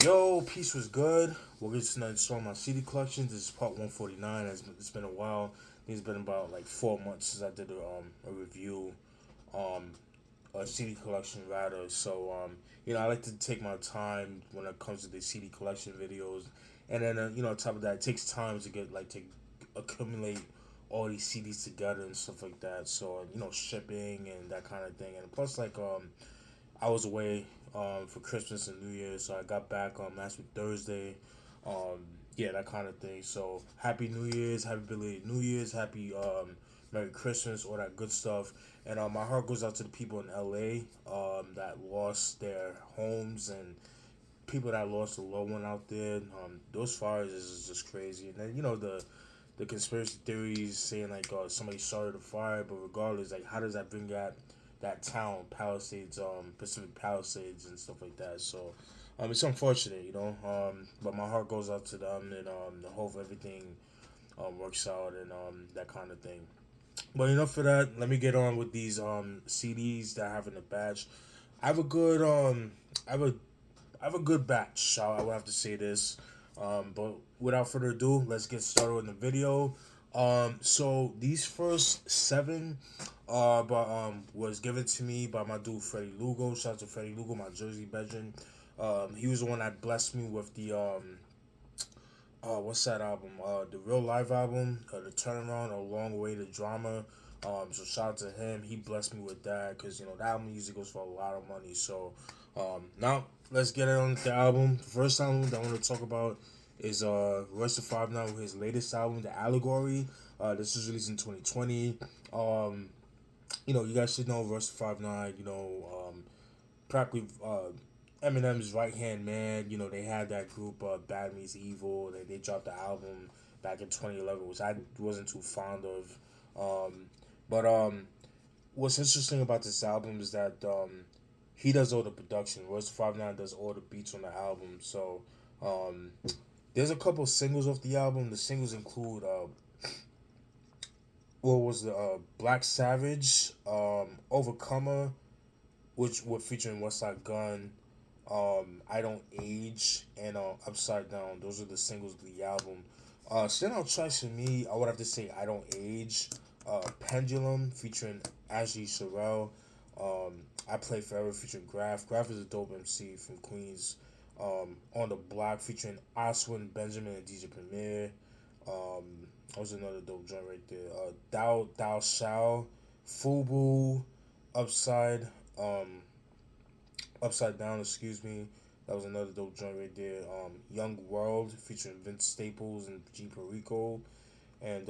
Yo, peace was good. We'll get to install my CD collection. This is part 149. It's been a while. It's been about like 4 months since I did a review, um, a CD collection rather. So I like to take my time when it comes to the CD collection videos, and then on top of that, it takes time to get to accumulate all these CDs together and stuff like that. So shipping and that kind of thing, and plus I was away for Christmas and New Year's, so I got back on last week Thursday. Yeah, that kind of thing. So happy New Year's, happy belated New Year's, happy Merry Christmas, all that good stuff. And my heart goes out to the people in LA that lost their homes and people that lost a loved one out there. Those fires is just crazy. And then the conspiracy theories saying somebody started a fire, but regardless, how does that bring that town, Palisades, Pacific Palisades, and stuff like that. So, it's unfortunate, but my heart goes out to them, and I hope everything works out and that kind of thing. But enough of that. Let me get on with these CDs that I have in the batch. I have a good I have a good batch. I would have to say this. But without further ado, let's get started with the video. So these first seven was given to me by my dude Freddie Lugo. Shout out to Freddie Lugo, my Jersey veteran. He was the one that blessed me with the what's that album? The Real Live album, the Turnaround, A Long Way to Drama. So shout out to him. He blessed me with that because that album usually goes for a lot of money. So now let's get it on the album. The first album that I want to talk about is Royce the 5'9" with his latest album, The Allegory. This was released in 2020. You guys should know Royce the 5'9", practically Eminem's right hand man. They had that group Bad Meets Evil. They dropped the album back in 2011, which I wasn't too fond of. But what's interesting about this album is that he does all the production. Royce the 5'9" does all the beats on the album. So there's a couple singles off the album. The singles include what was the Black Savage, Overcomer, which were featuring Westside Gun, I Don't Age, and Upside Down. Those are the singles of the album. Standout tracks for me, I would have to say I Don't Age, Pendulum featuring Ashley Sherelle, I Play Forever featuring Graf. Graf is a dope MC from Queens. On the Block featuring Oswin Benjamin and DJ Premier. That was another dope joint right there. Thou Shall, Fubu, Upside, Upside Down, excuse me. That was another dope joint right there. Young World featuring Vince Staples and G Perico. And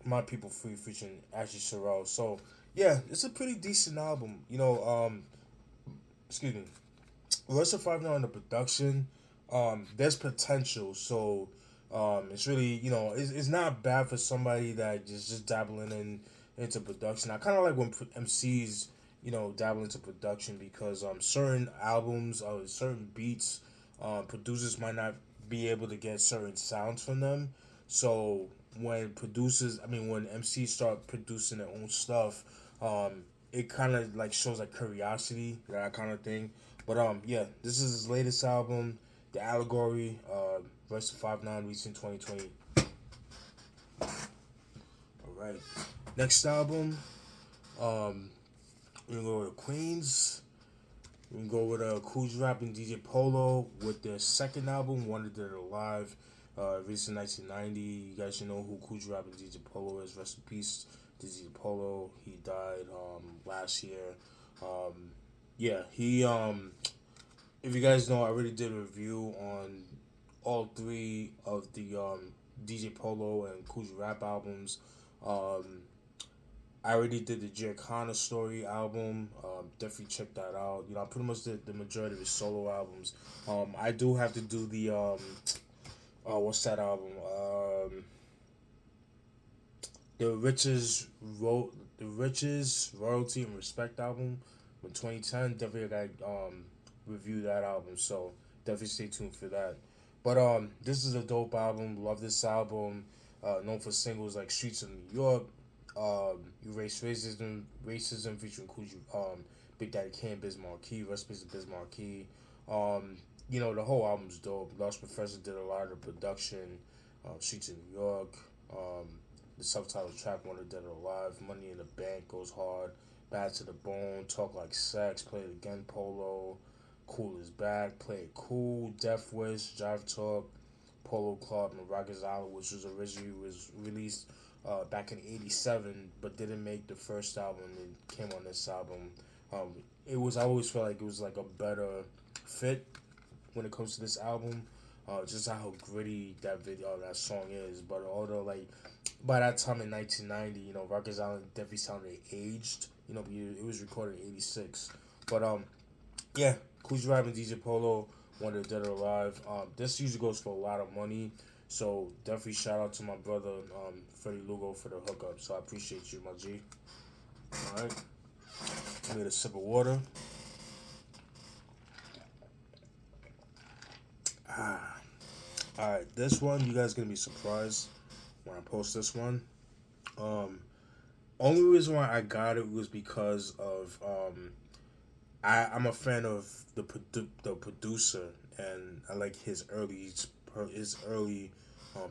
My People Free featuring Ashley Sherelle. So yeah, it's a pretty decent album. Excuse me. Royce the 5'9" on the production, there's potential. So it's really, it's not bad for somebody that just dabbling into production. I kind of like when MCs, dabble into production because certain albums, certain beats, producers might not be able to get certain sounds from them. So when MCs start producing their own stuff, it kind of shows curiosity, that kind of thing. But yeah, this is his latest album, The Allegory, Royce the 5'9", released in 2020. Alright. Next album, we're gonna go with Queens. We're gonna go with Kool G Rap and DJ Polo with their second album, Wanted Dead or Alive, released in 1990. You guys should know who Kool G Rap and DJ Polo is. Rest in peace to DJ Polo. He died last year. Yeah, he if you guys know, I already did a review on all three of the DJ Polo and Kool G Rap albums. I already did the Giacana Story album. Definitely check that out. I pretty much did the majority of his solo albums. I do have to do the what's that album? The Riches, Royalty and Respect album from 2010. Definitely got review that album, so definitely stay tuned for that. But this is a dope album. Love this album. Known for singles like Streets of New York, Erase Racism featuring Cool Big Daddy Kane, Biz Markie, Rest in Peace to Biz Markie. The whole album's dope. Lost Professor did a lot of the production. Streets in New York. Um, the subtitle track Wonder Dead or Alive. Money in the Bank goes hard. Bad to the Bone. Talk Like Sex. Play It Again. Polo. Cool is Back. Play It Cool. Death Wish. Jive Talk. Polo Club and Rikers Island, which was originally was released back in '87, but didn't make the first album. It came on this album. It was I always felt like it was like a better fit when it comes to this album. Just how gritty that song is. But although like by that time in 1990, Rikers Island definitely sounded aged. It was recorded in '86. But yeah, Kool G Rap and DJ Polo, Wonder Dead or Alive. This usually goes for a lot of money. So definitely shout out to my brother, Freddie Lugo, for the hookup. So I appreciate you, my G. Alright. I need a sip of water. Alright, this one you guys gonna be surprised when I post this one. Only reason why I got it was because of I'm a fan of the producer, and I like his early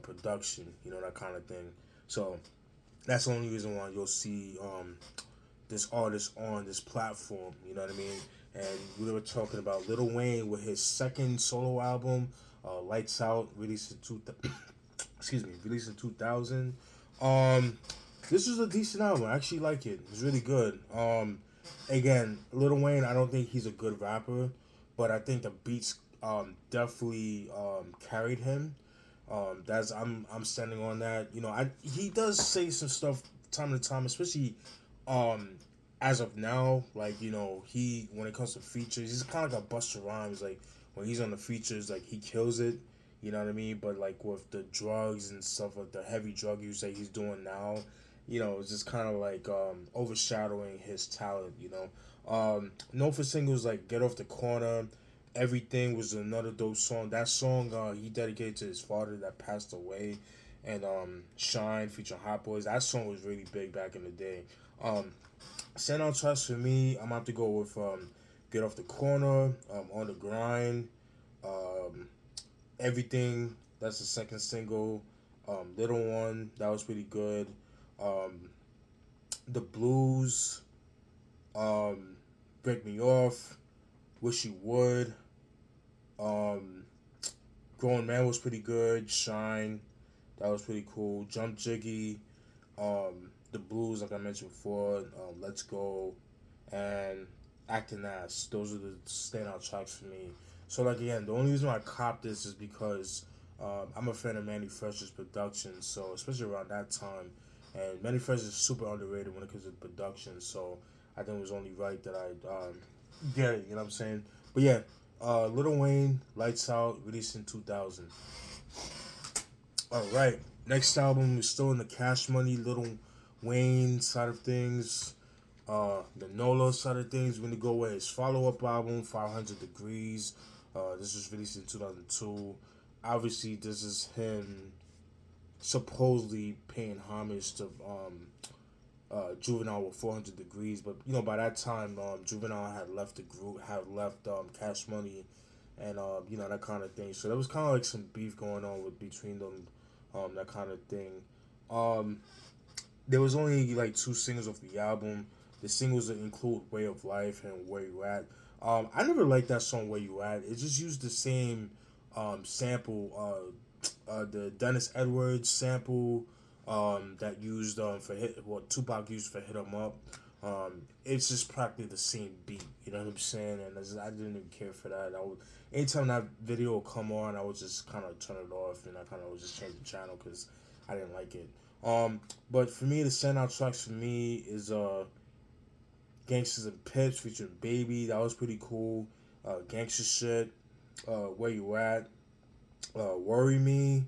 production, that kind of thing. So that's the only reason why you'll see this artist on this platform. You know what I mean? And we were talking about Lil Wayne with his second solo album, Lights Out, released in released in 2000. This was a decent album. I actually like it. It's really good. Again, Lil Wayne, I don't think he's a good rapper, but I think the beats definitely carried him. I'm standing on that. He does say some stuff time to time, especially as of now. Like he when it comes to features, he's kind of like a Busta Rhymes. Like when he's on the features, like he kills it. You know what I mean? But like with the drugs and stuff, like the heavy drug use that he's doing now, it's just kind of like overshadowing his talent. Known for singles like "Get Off the Corner," "Everything" was another dope song. That song he dedicated to his father that passed away, and "Shine" featuring Hot Boys. That song was really big back in the day. Standout tracks for me, I'm gonna have to go with "Get Off the Corner," "On the Grind," "Everything." That's the second single. "Little One," that was pretty good. "The Blues," "Break Me Off," "Wish You Would." Grown Man was pretty good. "Shine," that was pretty cool. "Jump Jiggy," "The Blues," like I mentioned before. "Let's Go," and "Acting Ass." Those are the standout tracks for me. So like again, the only reason why I copped this is because I'm a fan of Manny Fresh's production. So especially around that time, and Manny Fresh is super underrated when it comes to production. So I think it was only right that I get it. You know what I'm saying? But yeah, Lil Wayne, "Lights Out," released in 2000. All right, next album is still in the Cash Money Lil Wayne side of things. The Nolo side of things, we're gonna go with his follow-up album, 500 Degreez. This was released in 2002. Obviously, this is him supposedly paying homage to Juvenile with 400 Degreez, but by that time, Juvenile had left the group, had left Cash Money, and that kind of thing. So there was kind of like some beef going on between them, that kind of thing. There was only like two singles of the album. The singles that include "Way of Life" and "Where You At." I never liked that song "Where You At." It just used the same sample, the Dennis Edwards sample that used for what Tupac used for "Hit 'Em Up." It's just practically the same beat. You know what I'm saying? And I didn't even care for that. Anytime that video would come on, I would just kind of turn it off, and I kind of would just change the channel because I didn't like it. But for me, the standout tracks for me is "Gangsters and Pips" featuring Baby. That was pretty cool. "Gangster Shit," "Where You At," "Worry Me,"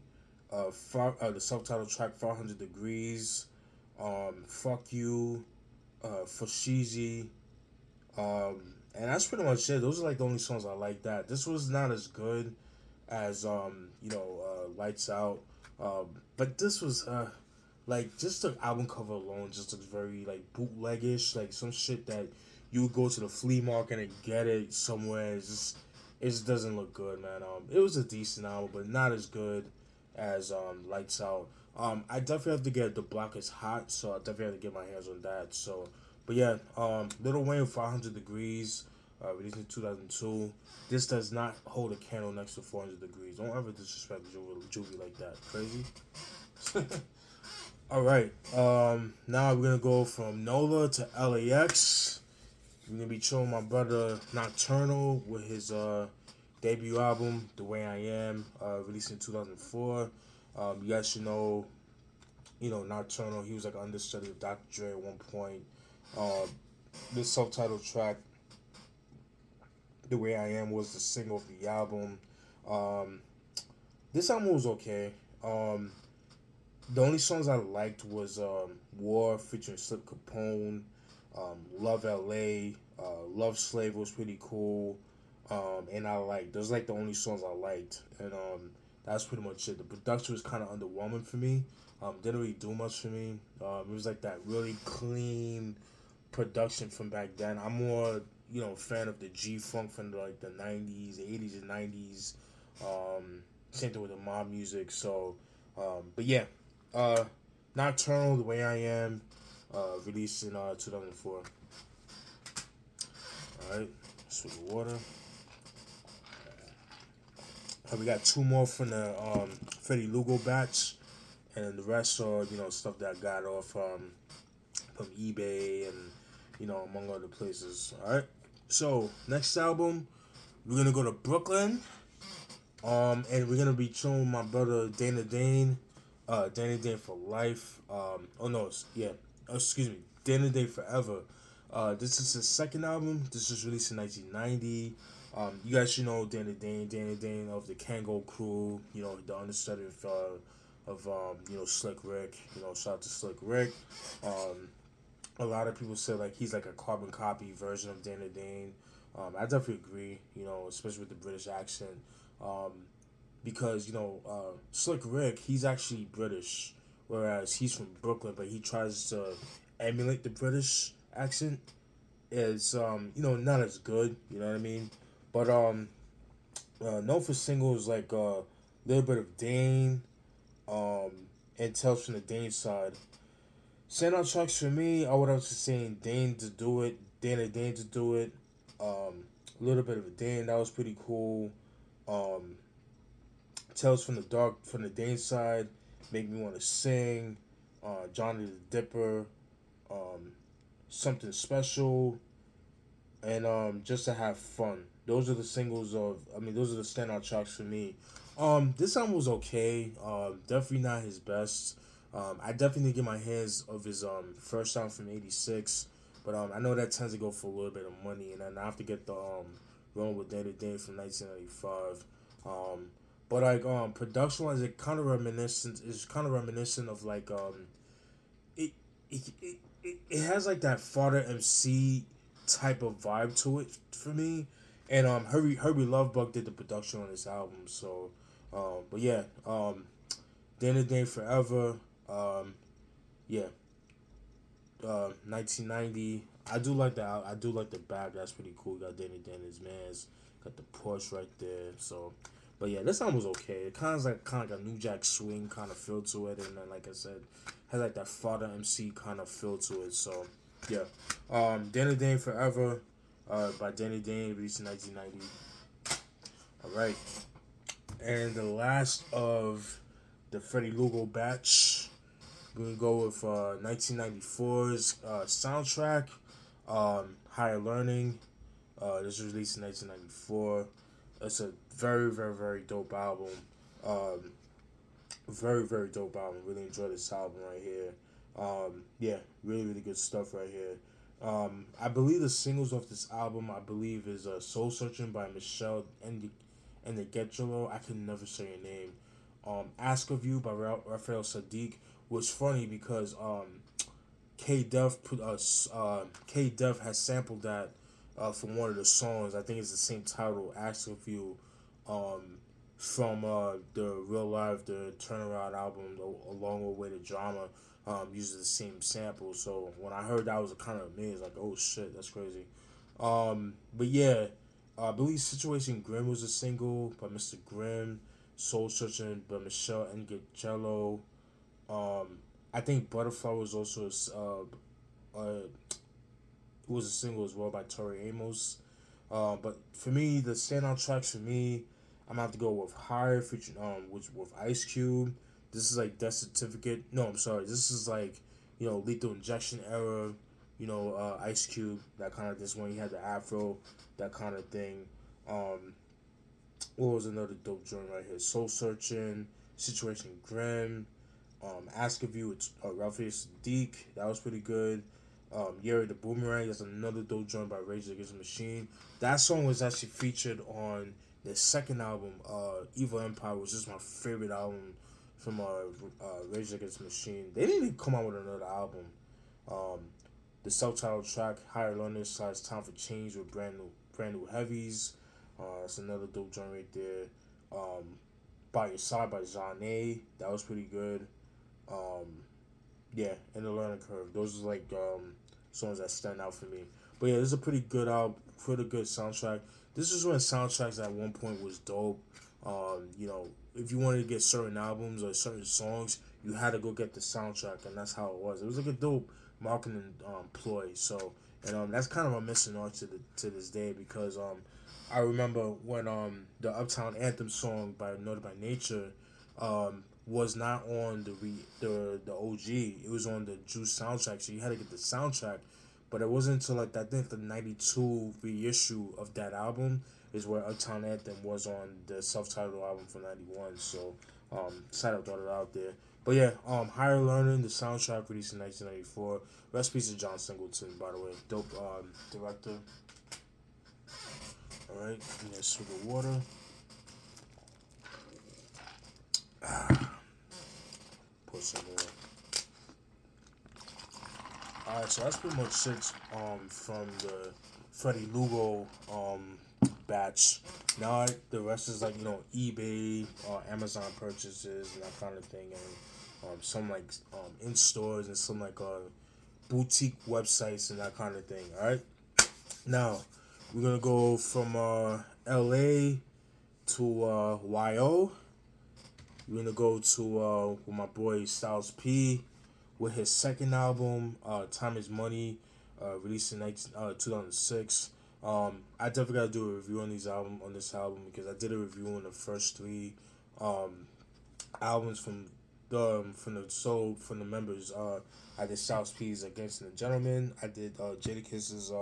the subtitle track "500 Degreez," "Fuck You," "Fushizi," and that's pretty much it. Those are like the only songs I like. That this was not as good as "Lights Out," but this was like just the album cover alone just looks very like bootleggish, like some shit that you would go to the flea market and get it somewhere. It's just it just doesn't look good, man. It was a decent album, but not as good as Lights Out. I definitely have to get The Block Is Hot, so I definitely have to get my hands on that. So, but yeah, Lil Wayne 500 Degreez, released in 2002. This does not hold a candle next to 400 Degreez. Don't ever disrespect Juvie like that. Crazy. All right. Now we're gonna go from NOLA to LAX. We're gonna be showing my brother Nocturnal with his debut album, The Way I Am, released in 2004. You guys should know, Nocturnal. He was like an understudy of Dr. Dre at one point. This self-titled track, The Way I Am, was the single of the album. This album was okay. The only songs I liked was War featuring Slip Capone, Love LA, Love Slave was pretty cool, and I liked those like the only songs I liked, and that's pretty much it. The production was kind of underwhelming for me. Didn't really do much for me. It was like that really clean production from back then. I'm more fan of the G Funk from like the 90s, 80s, and 90s. Same thing with the mob music. So, but yeah. Nocturnal, The Way I Am, released in 2004. Alright, swig of water. We got two more from the Freddie Lugo batch, and the rest are stuff that I got off from eBay and among other places. Alright, so next album, we're gonna go to Brooklyn, and we're gonna be showing my brother Dane. Dane for Life. Excuse me, Dane Forever. This is his second album. This was released in 1990. You guys should know Dane of the Kango crew. The understudy of Slick Rick. Shout out to Slick Rick. A lot of people say like he's like a carbon copy version of Dane. I definitely agree. Especially with the British accent. Because Slick Rick, he's actually British, whereas he's from Brooklyn, but he tries to emulate the British accent. It's not as good, you know what I mean? But known for singles like little bit of Dane, and Tales from the Dane side. Standout tracks for me, I would have to say Dane to do it, Dane to do it. A little bit of a Dane, that was pretty cool. Tales from the Dane side, Make Me Want to Sing, Johnny the Dipper, Something Special, and Just to Have Fun. Those are the those are the standout tracks for me. This album was okay. Definitely not his best. I definitely need to get my hands of his first album from '86, but I know that tends to go for a little bit of money, and then I have to get the Rolling with Dane from 1995. But like production wise, it's kind of reminiscent of like it it has like that Fodder MC type of vibe to it for me, and Herbie Lovebug did the production on this album. So, but yeah, Dane Forever, yeah, 1990. I do like that. I do like the back. That's pretty cool. Got Dane's man's got the Porsche right there. So. But yeah, this album was okay. It kind of like a New Jack Swing kind of feel to it, and then like I said, has like that Fodder MC kind of feel to it. So yeah, Dane Forever, by Dane, released in 1990. All right, and the last of the Freddie Lugo batch, we're gonna go with 1994's soundtrack, Higher Learning. This was released in 1994. It's a very, very, very dope album. Very, very dope album. Really enjoyed this album right here. Yeah, really, really good stuff right here. I believe the singles off this album, is Soul Searching by Michelle and the Getcholo. I can never say your name. Ask of You by Raphael Sadiq was funny because K Def has sampled that from one of the songs. I think it's the same title, Ask of You, from the Real Life, the Turnaround album, A Long Way to Drama, uses the same sample. So when I heard that, I was kind of amazed, like, oh shit, that's crazy. But yeah, I believe Situation Grim was a single by Mr. Grimm. Soul Searching by Michelle Engagello. I think Butterfly was also it was a single as well by Tori Amos. But for me, the standout tracks for me, I'm gonna have to go with Higher featuring which with Ice Cube. This is like Death Certificate. No, I'm sorry. This is like Lethal Injection era. Ice Cube, that kind of this one. He had the Afro, that kind of thing. Um, what was another dope joint right here? Soul Searching, Situation Grim, Ask of You, it's Ralphie Sadiq. That was pretty good. Yuri the Boomerang, that's another dope joint by Rage Against the Machine. That song was actually featured on their second album, Evil Empire, which is my favorite album from Rage Against the Machine. They didn't even come out with another album. Um, the self-titled track, Higher Learning / Time for Change with brand new heavies. That's another dope joint right there. By Your Side by Zane. That was pretty good. Yeah, and The Learning Curve. Those are like songs that stand out for me. But yeah, this is a pretty good album, pretty good soundtrack. This is when soundtracks at one point was dope. If you wanted to get certain albums or certain songs, you had to go get the soundtrack, and that's how it was. It was like a dope marketing ploy. So, and that's kind of a missing art to this day because I remember when the Uptown Anthem song by Noted by Nature was not on the OG. It was on the Juice soundtrack, so you had to get the soundtrack. But it wasn't until like I think the '92 reissue of that album is where Uptown Anthem was on the self-titled album from '91. So decided to throw it out there. But yeah, Higher Learning, the soundtrack released in 1994. Rest in peace to John Singleton, by the way, dope director. All right, give me a sip of water. Put some more. Alright, so that's pretty much it from the Freddie Lugo batch. Now the rest is like eBay, Amazon purchases and that kind of thing, and some like in stores and some like boutique websites and that kind of thing. All right, now we're gonna go from LA to YO. We're gonna go to with my boy Styles P with his second album, Time Is Money, released in 2006. I definitely gotta do a review on this album because I did a review on the first three albums from the members. I did Styles P's Against the Gentleman. I did Jadakiss's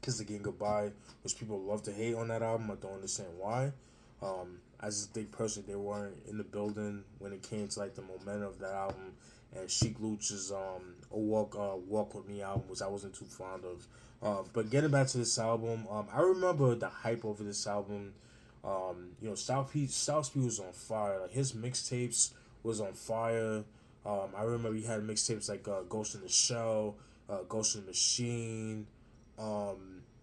Kiss Again Goodbye, which people love to hate on that album. I don't understand why. I just think personally they weren't in the building when it came to like the momentum of that album. And Sheek Louch's Walk With Me album, which I wasn't too fond of. But getting back to this album, I remember the hype over this album. Styles P was on fire. Like his mixtapes was on fire. I remember he had mixtapes like Ghost in the Shell, Ghost in the Machine,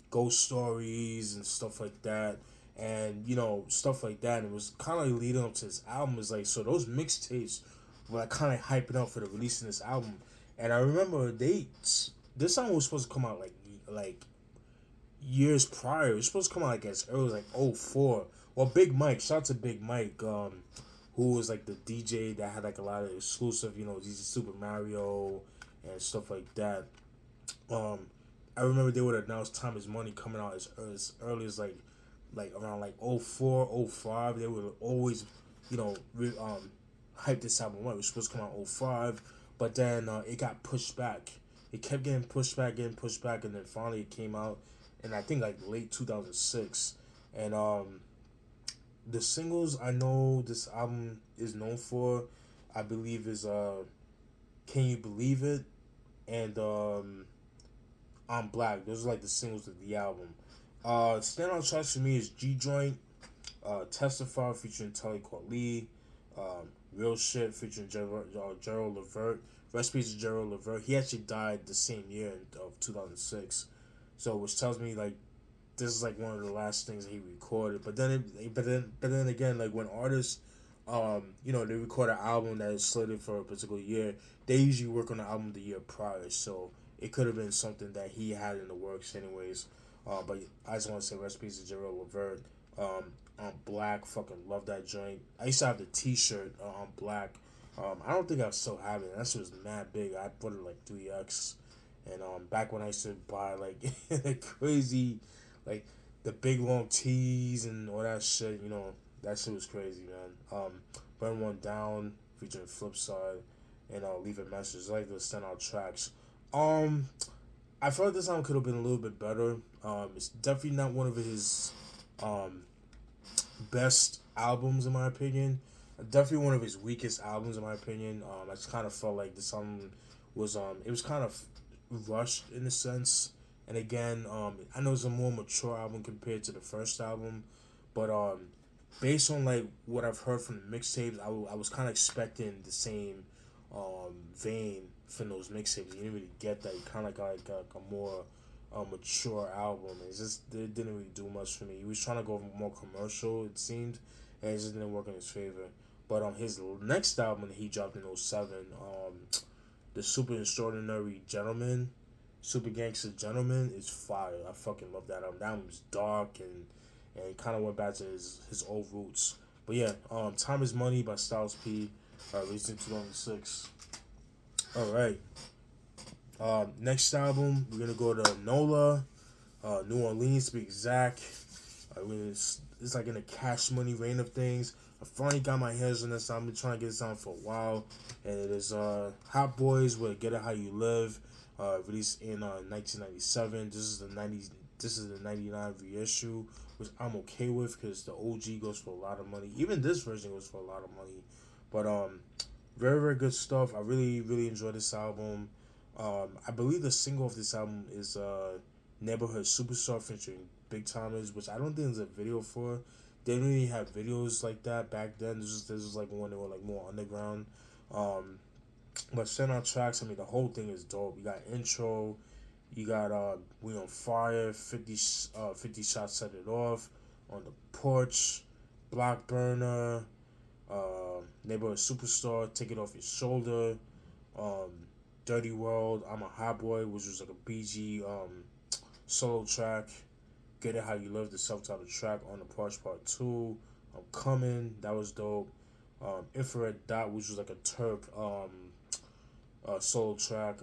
Ghost Stories and stuff like that. And stuff like that. And it was kind of like leading up to this album. It's like so those mixtapes were like kind of hyping up for the release of this album. And I remember this album was supposed to come out like years prior. It was supposed to come out like as early as like '04. Well, Big Mike, shout out to Big Mike, who was like the DJ that had like a lot of exclusive, these Super Mario and stuff like that. I remember they would announce Time Is Money coming out as early as like around like '04, '05. They would always, hype this album up. It was supposed to come out '05, but then it got pushed back. It kept getting pushed back, and then finally it came out in I think like late 2006. And the singles I know this album is known for, I believe, is Can You Believe It and I'm Black. Those are like the singles of the album. Standout tracks for me is G Joint, Testify featuring Talib Kweli, Real Shit featuring Gerald Levert. Rest in peace to Gerald Levert. He actually died the same year of 2006, so which tells me like this is like one of the last things that he recorded. But then again, like when artists, they record an album that is slated for a particular year, they usually work on the album the year prior. So it could have been something that he had in the works anyways. But I just want to say rest in peace to Gerald Levert. On Black, fucking love that joint. I used to have the T-shirt on Black. I don't think I still have it. That shit was mad big. I bought it like 3x. And back when I used to buy like crazy, like the big long tees and all that shit, that shit was crazy, man. Burn One Down featuring Flipside and Leave a Message, like the standout tracks. I felt this album could have been a little bit better. It's definitely not one of his best albums in my opinion. Definitely one of his weakest albums in my opinion. I just kind of felt like this album was it was kind of rushed in a sense. And again, I know it's a more mature album compared to the first album, but based on like what I've heard from the mixtapes, I was kind of expecting the same vein from those mixtapes. You didn't really get that. You kind of got like a more mature album. It didn't really do much for me. He was trying to go more commercial, it seemed, and it just didn't work in his favor. But his next album that he dropped in '07, the Super Extraordinary Gentleman, Super Gangster Gentleman, is fire. I fucking love that album. That album was dark and kind of went back to his old roots. But yeah, Time Is Money by Styles P, released in 2006. All right. Next album, we're gonna go to NOLA, New Orleans to be exact. It's like in a Cash Money reign of things. I finally got my hands on this. I've been trying to get this on for a while, and it is Hot Boys with Get It How You Live, released in 1997. This is the 99 reissue, which I'm okay with because the OG goes for a lot of money. Even this version goes for a lot of money, but very very good stuff. I really really enjoy this album. I believe the single of this album is Neighborhood Superstar featuring Big Timers, which I don't think there's a video for. They didn't really have videos like that back then. This was like when they were like more underground. But standout tracks, I mean, the whole thing is dope. You got intro, you got We on Fire, 50 Shots Set It Off, On the Porch, Block Burner, Neighborhood Superstar, Take It Off Your Shoulder, Dirty World, I'm a Hot Boy, which was like a BG solo track. Get It How You Live, the self-titled track, On the Porch Part 2. I'm Coming, that was dope. Infrared Dot, which was like a Turk solo track.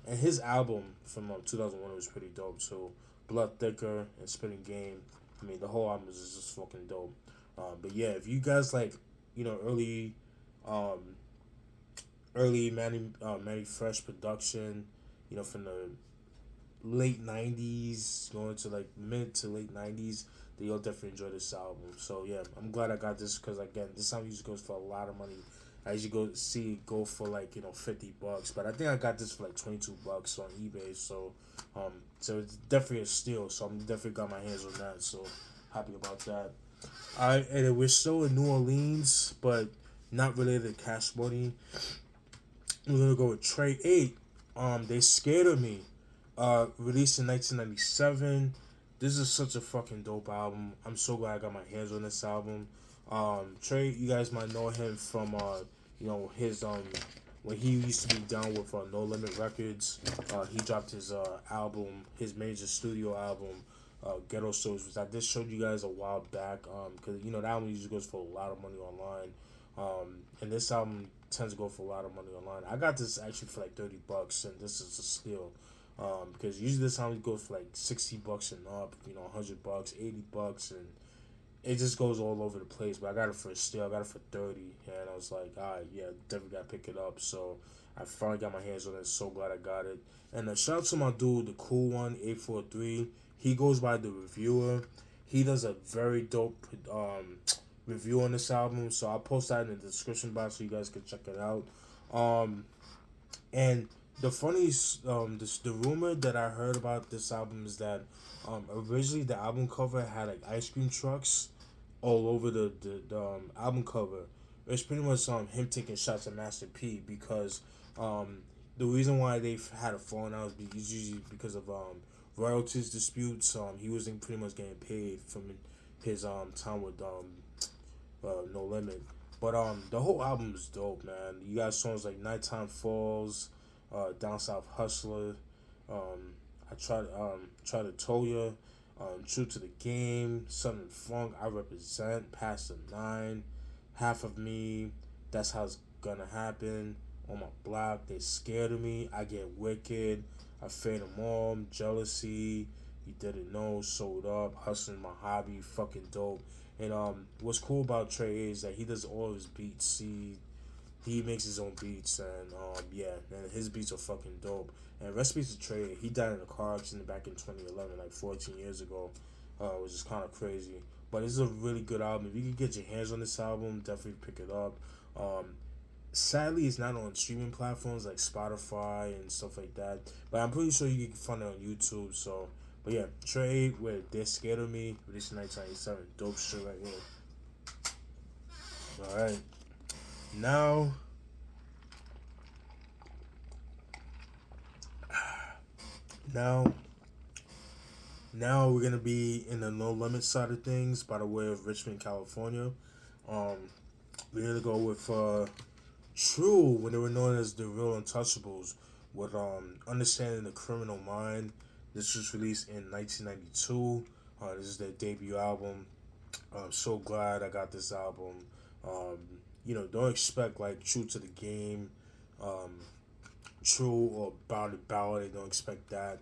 And his album from 2001 was pretty dope too. Blood Thicker and Spitting Game. I mean, the whole album is just fucking dope. But yeah, if you guys like, early Manny Fresh production, from the late 90s going to like mid to late 90s, then you'll definitely enjoy this album. So yeah, I'm glad I got this because again, this album usually goes for a lot of money. I usually see it go for like $50, but I think I got this for like $22 on eBay. So it's definitely a steal. So I'm definitely got my hands on that. So happy about that. Alright, and we're still in New Orleans, but not related to Cash Money. We're gonna go with Trey 8. Dey Scared of Me. Released in 1997. This is such a fucking dope album. I'm so glad I got my hands on this album. Trey, you guys might know him from his when he used to be down with No Limit Records. He dropped his album, his major studio album, Ghetto Stories, which I just showed you guys a while back. Because that album usually goes for a lot of money online. And this album tends to go for a lot of money online. I got this actually for like $30, and this is a steal. Because usually this album goes for like $60 and up, $100, $80, and it just goes all over the place. But I got it for a steal. I got it for 30, and I was like, alright, yeah, definitely gotta pick it up. So I finally got my hands on it. So glad I got it. And shout out to my dude, the cool one, 843. He goes by the Reviewer. He does a very dope review on this album. So I'll post that in the description box so you guys can check it out. And the funniest, the rumor that I heard about this album is that originally the album cover had like ice cream trucks all over the album cover. It's pretty much him taking shots at Master P because the reason why they've had a falling out is usually because of royalties disputes. He wasn't pretty much getting paid from his time with No Limit. But the whole album is dope, man. You got songs like Nighttime Falls, Down South Hustler, I try to tell ya. True to the Game, Southern Funk, I Represent, Past the Nine, Half of Me, That's How It's Gonna Happen, On My Block, They Scared of Me, I Get Wicked, I Fade Them All, Jealousy, You Didn't Know, Sold Up, Hustling My Hobby, Fucking Dope. And what's cool about Trey is that he does all of his beats. He makes his own beats, and yeah, and his beats are fucking dope. And recipes to Trey, he died in a car accident back in 2011, like 14 years ago, which is kind of crazy. But this is a really good album. If you can get your hands on this album, definitely pick it up. Sadly, it's not on streaming platforms like Spotify and stuff like that. But I'm pretty sure you can find it on YouTube. So, but yeah, Trey with Dey Scared of Me, released in 1997. Dope shit right here. All right, now. Now, now we're gonna be in the No Limit side of things by the way of Richmond, California. Um, we're gonna go with True when they were known as the Real Untouchables with Understanding the Criminal Mind. This was released in 1992. This is their debut album. I'm so glad I got this album. Um, don't expect like True to the Game. Um, True or Ballad. They don't expect that.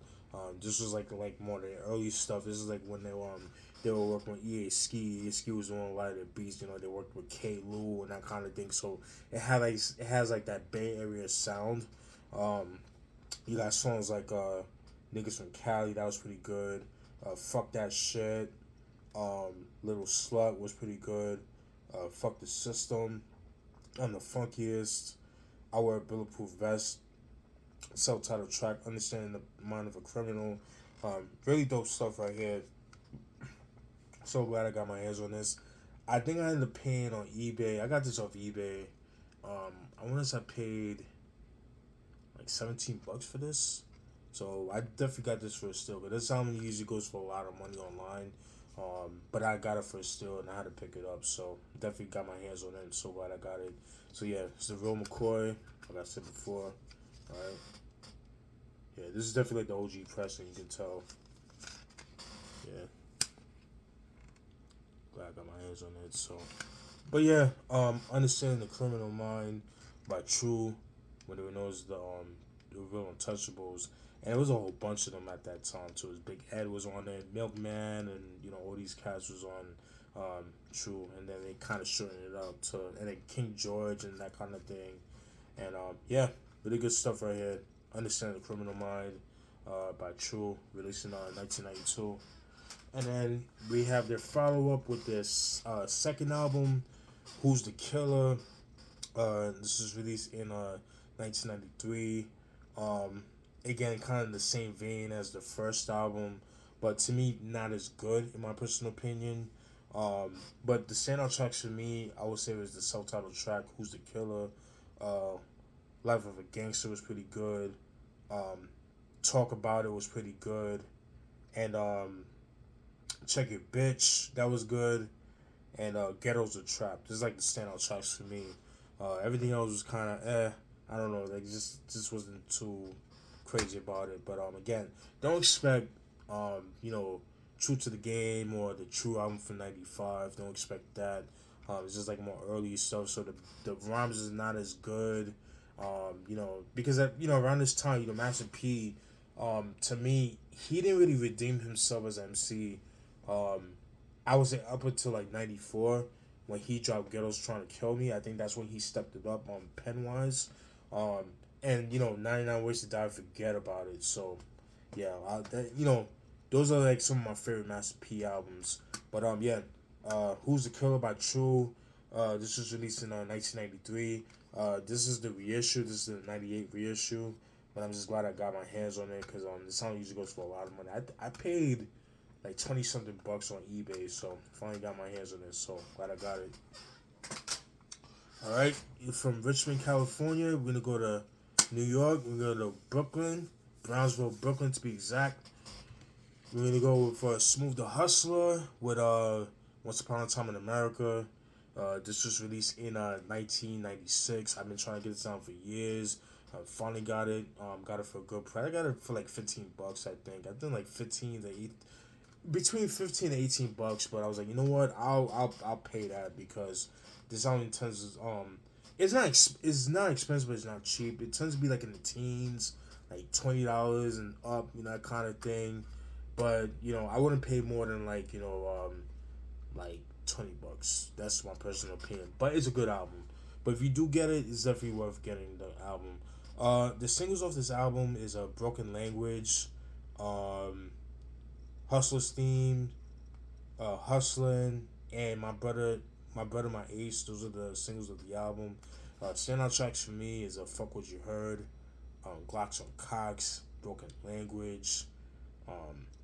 This was like more of the early stuff. This is like when they were working with EA Ski. EA Ski was doing a lot of their beats. They worked with K. Lou and that kind of thing. So it has like that Bay Area sound. You got songs like Niggas from Cali, that was pretty good. Fuck That Shit. Little Slut was pretty good. Fuck the System. I'm the Funkiest. I Wear a Bulletproof Vest. Self-titled track, Understanding the Mind of a Criminal. Really dope stuff right here. So glad I got my hands on this. I think I ended up paying on eBay. I got this off eBay. I want to say I paid like $17 for this. So I definitely got this for a steal. But this album usually goes for a lot of money online. But I got it for a steal and I had to pick it up. So definitely got my hands on it. And so glad I got it. So yeah, it's the Real McCoy, like I said before. Alright. Yeah, this is definitely like the OG pressing, you can tell. Yeah. Glad I got my hands on it, so. But yeah, Understanding the Criminal Mind by True, when they were known as the Real Untouchables. And it was a whole bunch of them at that time too. Big Ed was on there, Milkman, and all these cats was on True, and then they kind of shortened it up to, and then King George and that kind of thing. And yeah, really good stuff right here. Understand the Criminal Mind by True, released in 1992. And then we have their follow-up with this second album, Who's the Killer. This was released in 1993. Again, kind of in the same vein as the first album, but to me, not as good in my personal opinion. But the standout tracks for me, I would say, was the self-titled track, Who's the Killer. Life of a Gangster was pretty good. Talk About It was pretty good. And Check Your Bitch, that was good. And Ghetto's a Trap. This is like the standout tracks for me. Everything else was kind of I don't know, like just wasn't too crazy about it. But again, don't expect True to the Game or the True album from '95. Don't expect that. It's just like more early stuff, so the rhymes is not as good. Because around this time, Master P, to me, he didn't really redeem himself as MC. I would say up until like '94 when he dropped Ghetto's Trying to Kill Me. I think that's when he stepped it up on pen wise. And 99 Ways to Die, forget about it. So yeah, those are like some of my favorite Master P albums. But yeah, Who's the Killer by True. This was released in 1993. This is the reissue. This is the '98 reissue. But I'm just glad I got my hands on it because this song usually goes for a lot of money. I paid like 20 something bucks on eBay, so finally got my hands on it. So glad I got it. All right, from Richmond, California, we're gonna go to New York. We're gonna go to Brooklyn, Brownsville, Brooklyn to be exact. We're gonna go with Smooth the Hustler with Once Upon a Time in America. This was released in 1996. I've been trying to get this down for years. I finally got it. Got it for a good price. I got it for like $15, I think. I think like 15 to between 15 and 18 bucks, but I was like, you know what, I'll pay that because this album tends to it's not expensive, but it's not cheap. It tends to be like in the teens, like $20 and up, that kind of thing. But I wouldn't pay more than like 20 bucks. That's my personal opinion. But it's a good album. But if you do get it, it's definitely worth getting the album. The singles off this album is a Broken Language, um, Hustler's Theme, Hustlin', and my Ace. Those are the singles of the album. Standout tracks for me is Fuck What You Heard, Glocks on Cox, Broken Language,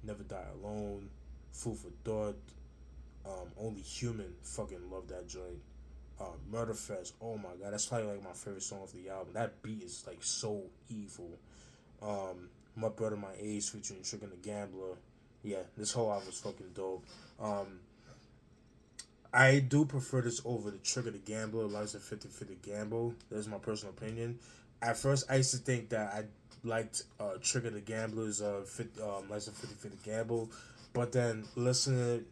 Never Die Alone, Food for Thought, Only Human. Fucking love that joint. Murder Fest. Oh my god, that's probably like my favorite song of the album. That beat is like so evil. My Brother, My Ace featuring Trick and the Gambler. Yeah, this whole album is fucking dope. I do prefer this over the Trick of the Gambler, License 50 Gamble. That's my personal opinion. At first, I used to think that I liked Trick of the Gambler's License 50 Gamble, but then listening,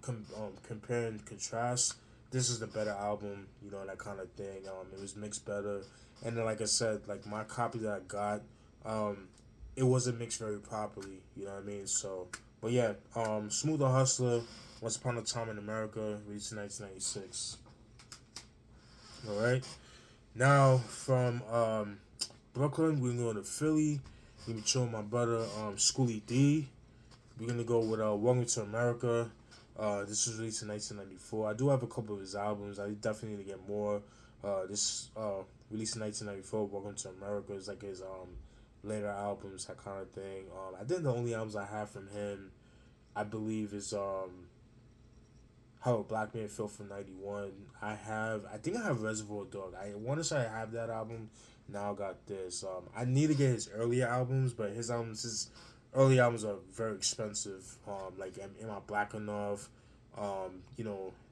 compare and contrast, this is the better album, that kind of thing. It was mixed better, and then like I said, like my copy that I got, it wasn't mixed very properly. You know what I mean? So, but yeah, Smooth the Hustler, Once Upon a Time in America, released in 1996. All right. Now from Brooklyn, we're going to Philly. We're gonna chill with my brother Schoolie D. We're gonna go with Welcome to America. This was released in 1994. I do have a couple of his albums. I definitely need to get more. This released in 1994. Welcome to America is like his later albums, that kind of thing. I think the only albums I have from him, I believe, is How a Black Man Felt from '91. I think I have Reservoir Dog. I want to say I have that album. Now I got this. I need to get his earlier albums, but his early albums are very expensive. Like Am I Black Enough?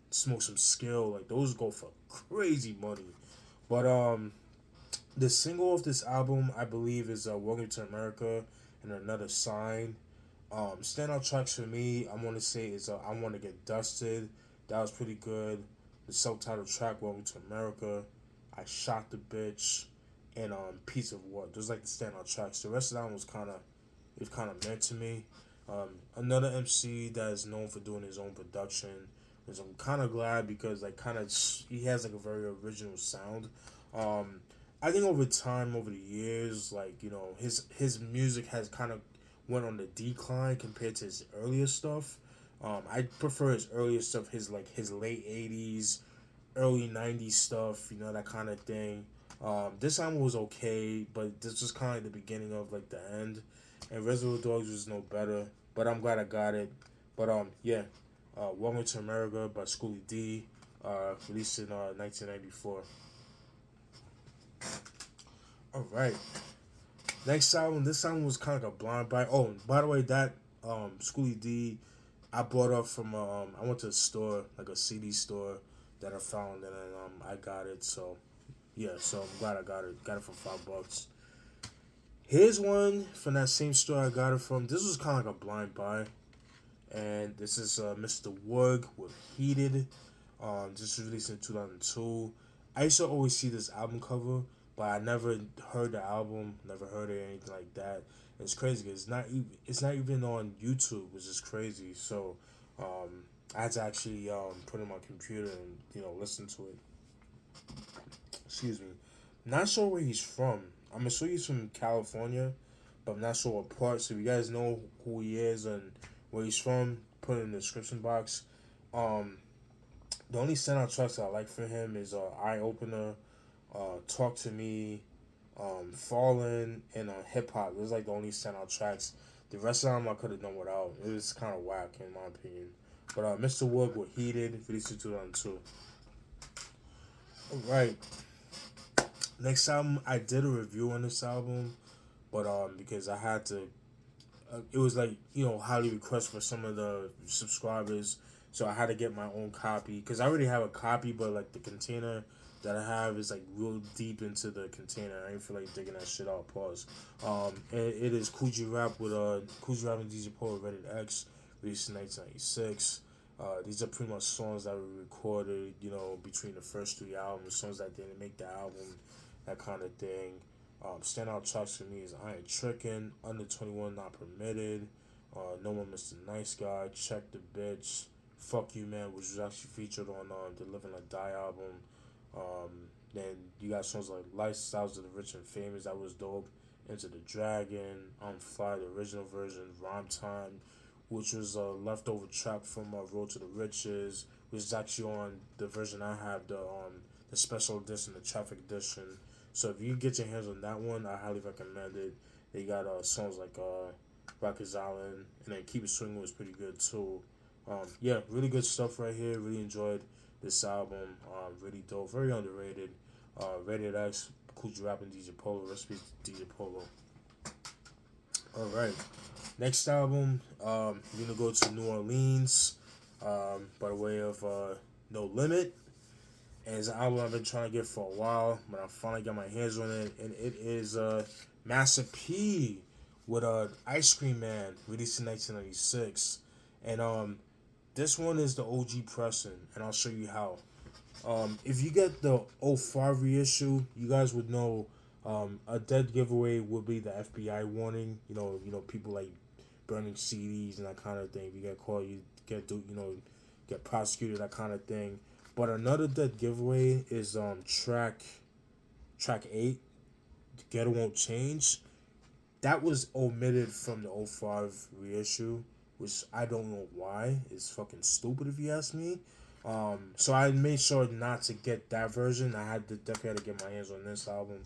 Smoke Some Skill. Like those go for crazy money. But the single of this album, I believe, is Welcome to America and Another Sign. Standout tracks for me, I want to say is I Want to Get Dusted. That was pretty good. The self-titled track, Welcome to America. I Shot the Bitch. And Piece of What. Those like the standout tracks. The rest of the album was kind of meant to me. Another MC that is known for doing his own production, which I'm kind of glad because he has like a very original sound. I think over time, over the years, his music has kind of went on the decline compared to his earlier stuff. I prefer his earlier stuff, his late '80s, early '90s stuff, that kind of thing. This album was okay, but this was kind of like the beginning of like the end. And Reservoir Dogs was no better, but I'm glad I got it. But yeah, Welcome to America by Schoolie D, released in 1994. All right, next album. This album was kind of like a blind buy. Oh, by the way, that Schoolie D, I bought up from I went to a store, like a CD store that I found, and then I got it. So yeah, so I'm glad I got it. Got it for $5. Here's one from that same store I got it from. This was kind of like a blind buy, and this is Mr. Wugg with Heated. This was released in 2002. I used to always see this album cover, but I never heard the album, never heard it or anything like that. And it's crazy because it's not even on YouTube, which is crazy. So I had to actually put it on my computer and listen to it. Excuse me. Not sure where he's from. I'm sure he's from California, but I'm not sure what part. So if you guys know who he is and where he's from, put it in the description box. The only standout tracks I like for him is Eye Opener, Talk to Me, Fallen, and Hip Hop. Those are like the only standout tracks. The rest of them I could have done without. It was kind of whack in my opinion. But Mr. Wugg with Heated, released in 2002. Alright. Next album, I did a review on this album, but because I had to, it was like highly requested for some of the subscribers, so I had to get my own copy because I already have a copy, but like the container that I have is like real deep into the container. I ain't feel like digging that shit out. Pause. It is Kool G Rap with Kool G Rap and DJ Polo Rated X, released in 1996. These are pretty much songs that were recorded, between the first three albums, songs that didn't make the album, that kind of thing. Standout tracks for me is I Ain't Trickin', Under 21 Not Permitted, No More Mr. Nice Guy, Check the Bitch, Fuck You Man, which was actually featured on the Live and Let Die album. Then you got songs like Lifestyles of the Rich and Famous, that was dope. Into the Dragon, I'm Fly, the original version, Rhyme Time, which was a leftover track from Road to the Riches, which is actually on the version I have, the special edition, the Traffic edition. So if you get your hands on that one, I highly recommend it. They got songs like Rikers Island, and then Keep It Swinging was pretty good too. Yeah, really good stuff right here. Really enjoyed this album. Really dope, very underrated. Rated X, Kool G Rap and DJ Polo. Recipe DJ Polo. All right, next album. We're gonna go to New Orleans, by way of No Limit. And it's an album I've been trying to get for a while, but I finally got my hands on it, and it is Master P with Ice Cream Man, released in 1996, and this one is the OG pressing, and I'll show you how. If you get the '05 reissue, you guys would know a dead giveaway would be the FBI warning. People like burning CDs and that kind of thing. If you get caught, you get prosecuted, that kind of thing. But another dead giveaway is track 8, Ghetto Won't Change. That was omitted from the '05 reissue, which I don't know why. It's fucking stupid if you ask me. So I made sure not to get that version. I definitely had to get my hands on this album.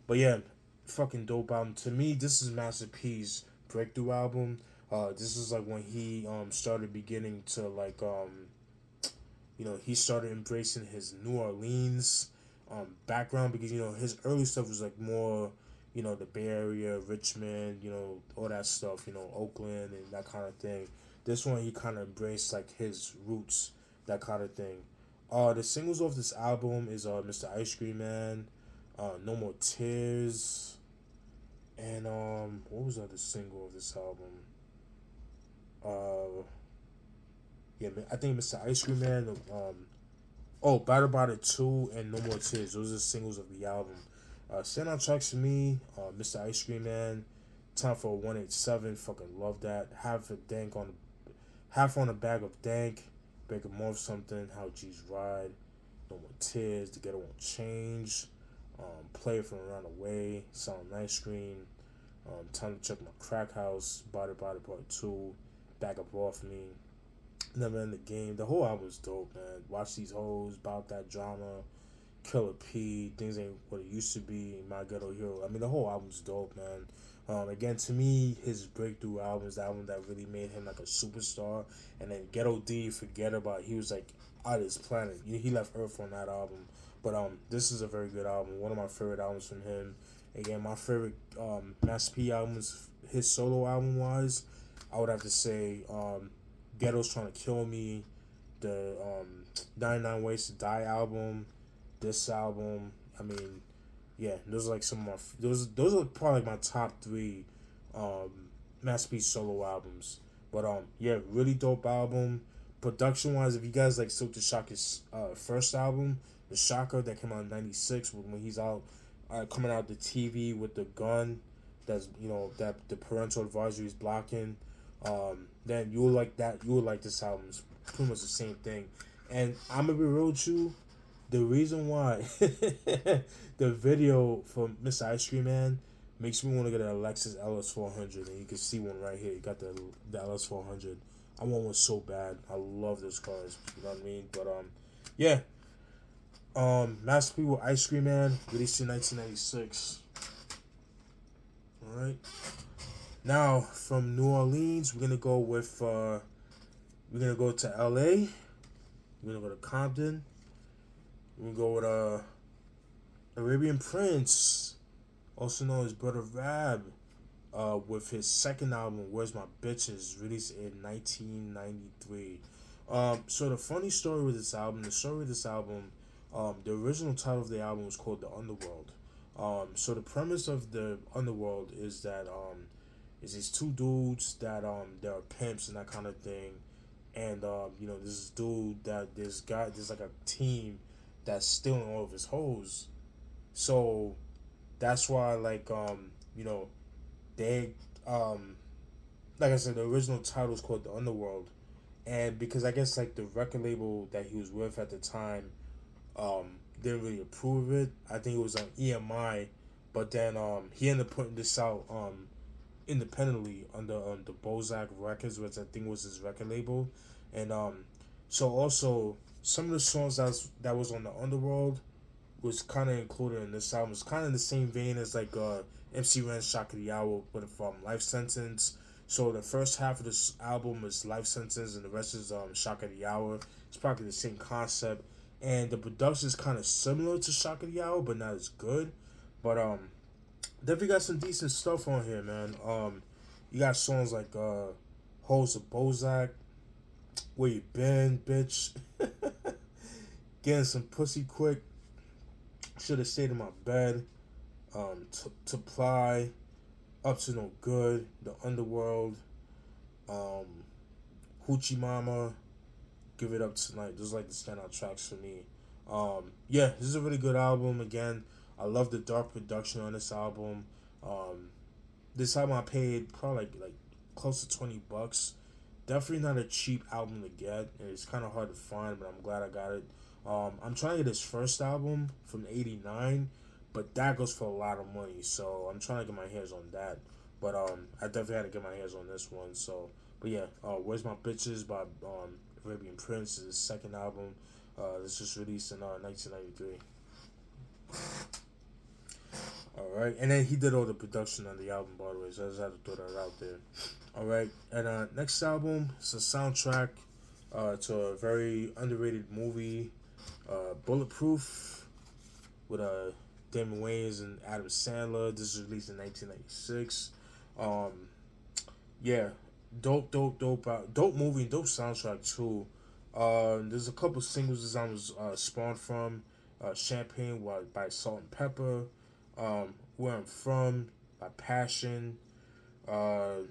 But yeah, fucking dope album. To me, this is Master P's breakthrough album. This is like when he started beginning to like he started embracing his New Orleans background, because his early stuff was like more the Bay Area, Richmond, all that stuff, Oakland and that kind of thing. This one he kind of embraced like his roots, that kind of thing. The singles off this album is Mr. Ice Cream Man, No More Tears, and what was the other single of this album? Yeah, I think Mr. Ice Cream Man, Bad About It 2, and No More Tears. Those are the singles of the album. Standout tracks for me, Mr. Ice Cream Man, Time for 187, fucking love that. Half on a Bag of Dank, Break 'em Off Something, How G's Ride, No More Tears, The Ghetto Won't Change, Play It From Around the Way, Selling Ice Cream, Time to Check My Crack House, Body Part 2, Back Up Off Me, Never End the Game. The whole album is dope, man. Watch These Hoes, About That Drama, Killer P, Things Ain't What It Used to Be, My Ghetto Hero. I mean, the whole album's dope, man. Again, to me, his breakthrough album is the album that really made him like a superstar. And then Ghetto D, forget about it. He was like out of his planet. He left Earth on that album. But this is a very good album. One of my favorite albums from him. Again, my favorite Master P albums, his solo album wise, I would have to say Ghetto's Trying to Kill Me, the 99 Ways to Die album, this album. I mean, yeah, those are like some of my those are probably like my top 3 Master P solo albums. But yeah, really dope album. Production wise, if you guys like Silk the Shocker's first album, The Shocker, that came out in '96, when he's out coming out the TV with the gun, that's that the parental advisory is blocking, then you will like that. You will like this album. It's pretty much the same thing. And I'm gonna be real with you. The reason why the video for Mr. Ice Cream Man makes me want to get an Lexus LS400, and you can see one right here. You got the LS400. I want one so bad. I love those cars. You know what I mean? But yeah. Master P with Ice Cream Man, released in 1996. All right. Now from New Orleans, we're gonna go to LA. We're gonna go to Compton. We're gonna go with Arabian Prince, also known as Brother Rab, with his second album, Where's My Bytches, released in 1993. So the funny story with this album, the original title of the album was called The Underworld. So the premise of The Underworld is that Is these two dudes that they're pimps and that kind of thing, and this dude that there's like a team that's stealing all of his hoes. So that's why they like I said, the original title is called The Underworld, and because I guess like the record label that he was with at the time didn't really approve of it. I think it was on EMI, but then he ended up putting this out independently under the Bozak Records, which I think was his record label, and so also some of the songs that was on the Underworld was kind of included in this album. It's kind of in the same vein as like MC Ren's Shock of the Hour, but from Life Sentence. So the first half of this album is Life Sentence, and the rest is Shock of the Hour. It's probably the same concept, and the production is kind of similar to Shock of the Hour, but not as good. But definitely got some decent stuff on here, man. You got songs like "Hoes of Bozak," "Where You Been, Bitch," "Getting Some Pussy Quick," "Should Have Stayed in My Bed," to Ply, "Up to No Good," "The Underworld," um, "Hoochie Mama," "Give It Up Tonight." Those are like the standout tracks for me. Yeah, this is a really good album. Again, I love the dark production on this album. Um, this album I paid probably like close to $20. Definitely not a cheap album to get, and it's kind of hard to find, but I'm glad I got it. I'm trying to get his first album from '89, but that goes for a lot of money, so I'm trying to get my hands on that. But I definitely had to get my hands on this one. So, but yeah, "Where's My Bitches" by Arabian Prince is his second album. This was released in 1993. All right, and then he did all the production on the album, by the way. So I just had to throw that out there. All right, and next album is a soundtrack to a very underrated movie, Bulletproof, with Damon Wayans and Adam Sandler. This was released in 1996. Yeah, dope movie, dope soundtrack too. There's a couple singles this album was spawned from. Champagne by Salt and Pepper. Where I'm From by Passion. Uh,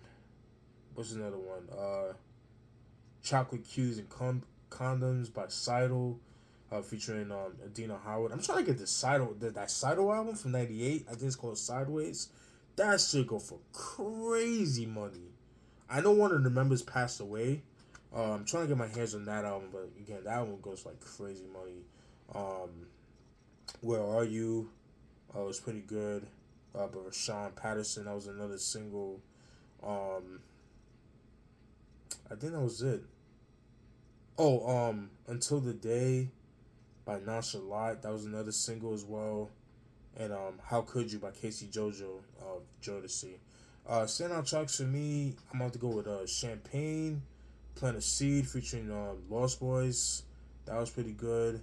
what's another one? Chocolate Cues and Condoms by Seidel, featuring Adina Howard. I'm trying to get the that Seidel album from '98. I think it's called Sideways. That should go for crazy money. I know one of the members passed away. I'm trying to get my hands on that album, but again, that one goes for like crazy money. Where Are You? It was pretty good. But Rashawn Patterson, that was another single. Um, I think that was it. Oh, Until the Day by Nonchalant, that was another single as well. And How Could You by Casey Jojo, Jodeci. Standout tracks for me, I'm about to go with Champagne, Plant a Seed featuring Lost Boys. That was pretty good.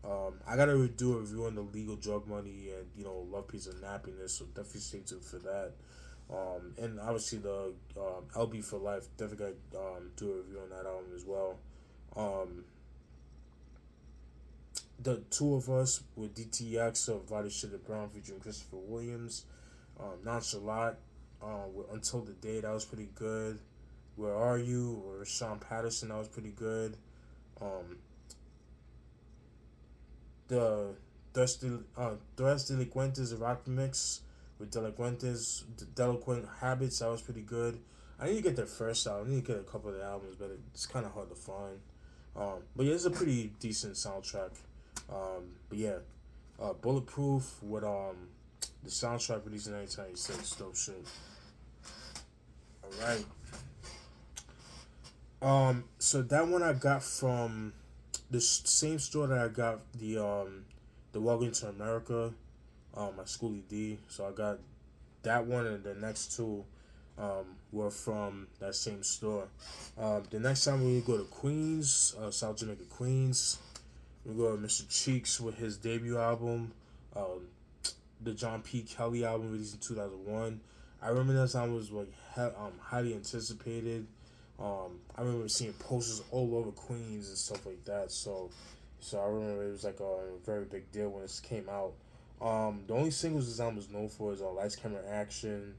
I gotta do a review on the Legal Drug Money and Love Peace and Happiness, so definitely stay tuned for that. And obviously the LB for Life, definitely gotta do a review on that album as well. Um, the Two of Us with DTX of Vladdy Shit Brown featuring Christopher Williams. Nonchalant with Until the Day, that was pretty good. Where Are You with Sean Patterson, that was pretty good. Um, the Tres Delinquentes rock mix with Delinquent Habits, that was pretty good. I need to get their first album. I need to get a couple of the albums, but it's kind of hard to find. But yeah, it's a pretty decent soundtrack. But yeah, Bulletproof with the soundtrack released in 1996. Dope shit. All right. So that one I got from the same store that I got the Welcome to America, my Schoolie D. So I got that one, and the next two were from that same store. The next time we go to Queens, South Jamaica, Queens. We go to Mr. Cheeks with his debut album, the John P. Kelly album released in 2001. I remember that album was like highly anticipated. I remember seeing posters all over Queens and stuff like that. So I remember it was like a very big deal when it came out. The only singles this album was known for is Lights, Camera, Action,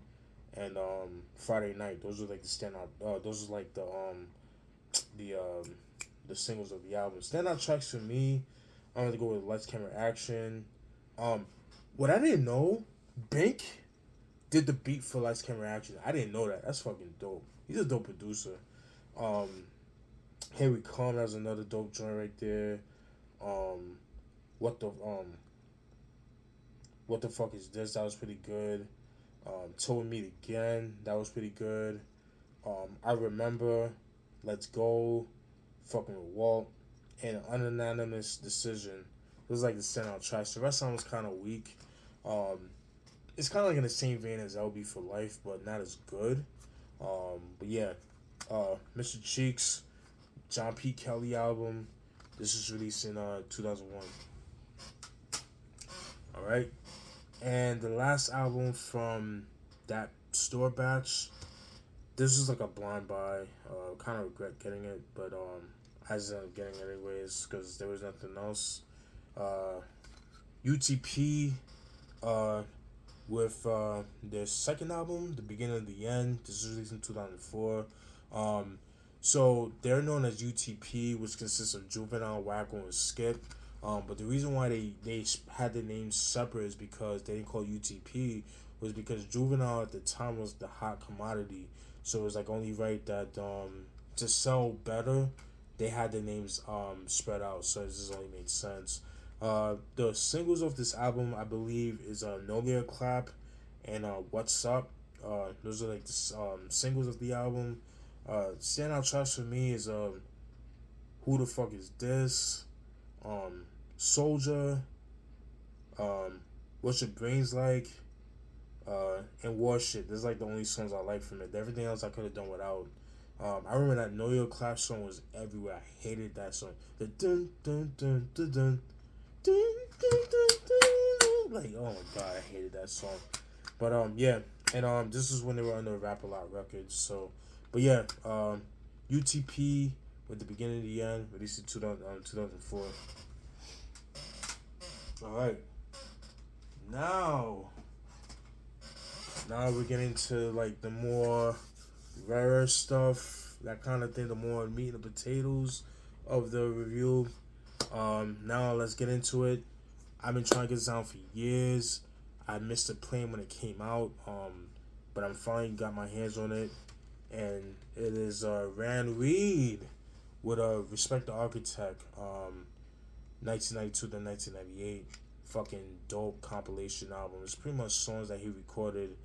and Friday Night. Those are like the standout. Those are like the the singles of the album. Standout tracks for me, I'm gonna go with Lights Camera Action. Um, what I didn't know, Bink did the beat for Lights Camera Action. I didn't know that. That's fucking dope. He's a dope producer. Um, Here We Come. That's another dope joint right there. Um, what the um, what the fuck is this? That was pretty good. Told Me Again. That was pretty good. I Remember. Let's Go. Fucking with Walt. And an Unanimous Decision. It was like the standout tracks. The rest of them was kind of weak. Um, it's kind of like in the same vein as LB for Life, but not as good. But yeah, Mr. Cheeks, John P. Kelly album. This was released in 2001. All right, and the last album from that store batch. This was like a blind buy. Kind of regret getting it, but I just ended up getting it anyways because there was nothing else. UTP. With their second album, The Beginning of the End. This was released in 2004. So they're known as UTP, which consists of Juvenile, Wacko, and Skip. But the reason why they had their names separate is because they didn't call UTP was because Juvenile at the time was the hot commodity. So it was like only right that to sell better, they had their names spread out. So it just only made sense. The singles of this album, I believe, is No Gear Clap and What's Up. Those are like the singles of the album. Standout tracks for me is Who the Fuck Is This? Soldier. What's Your Brains Like? And War Shit. This is like the only songs I like from it. Everything else I could have done without. I remember that Know Your Clap song was everywhere. I hated that song. The dun dun dun dun dun. Like, oh my god, I hated that song. But yeah, and this is when they were under Rap A Lot Records. So, but yeah, UTP with The Beginning of the End, released in 2004. All right, now we're getting to like the more rarer stuff, that kind of thing, the more meat and the potatoes of the review. Now let's get into it. I've been trying to get this out for years. I missed the plane when it came out, but I'm finally got my hands on it, and it is Ran Reed with Respect the Architect, 1992 to 1998, fucking dope compilation album. It's pretty much songs that he recorded,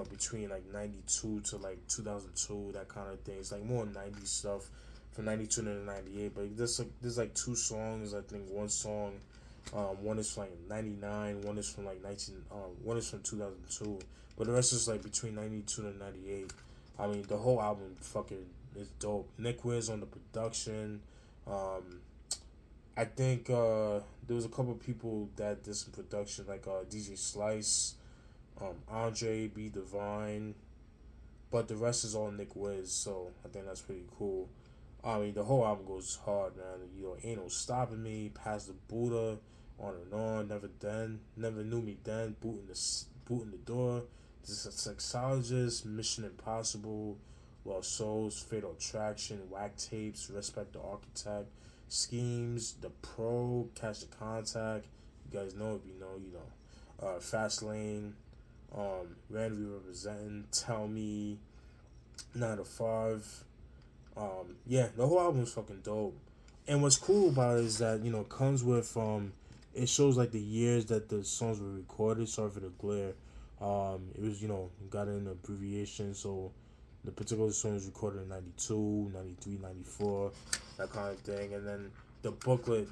between like 92 to like 2002, that kind of thing. It's like more 90s stuff from 92 to 98, but there's like two songs. I think one song, one is from like 99, one is from like one is from 2002, but the rest is like between 92 and 98. I mean, the whole album fucking is dope. Nick Wiz on the production. I think there was a couple of people that did some production, like DJ Slice, Andre B. Divine, but the rest is all Nick Wiz, so I think that's pretty cool. I mean, the whole album goes hard, man. Ain't No Stopping Me, Past the Buddha, On and On, Never Knew Me Then, Boot in the Door, The Sexologist, Mission Impossible, Lost Souls, Fatal Attraction, Whack Tapes, Respect the Architect, Schemes, The Pro, Catch the Contact. You guys know if you know, you know. Fast Lane, Randy Representing, Tell Me, 9 to 5. Yeah, the whole album is fucking dope. And what's cool about it is that, it comes with, it shows like the years that the songs were recorded. Sorry for the glare. It was, got an abbreviation, so the particular song was recorded in 92, 93, 94, that kind of thing. And then the booklet,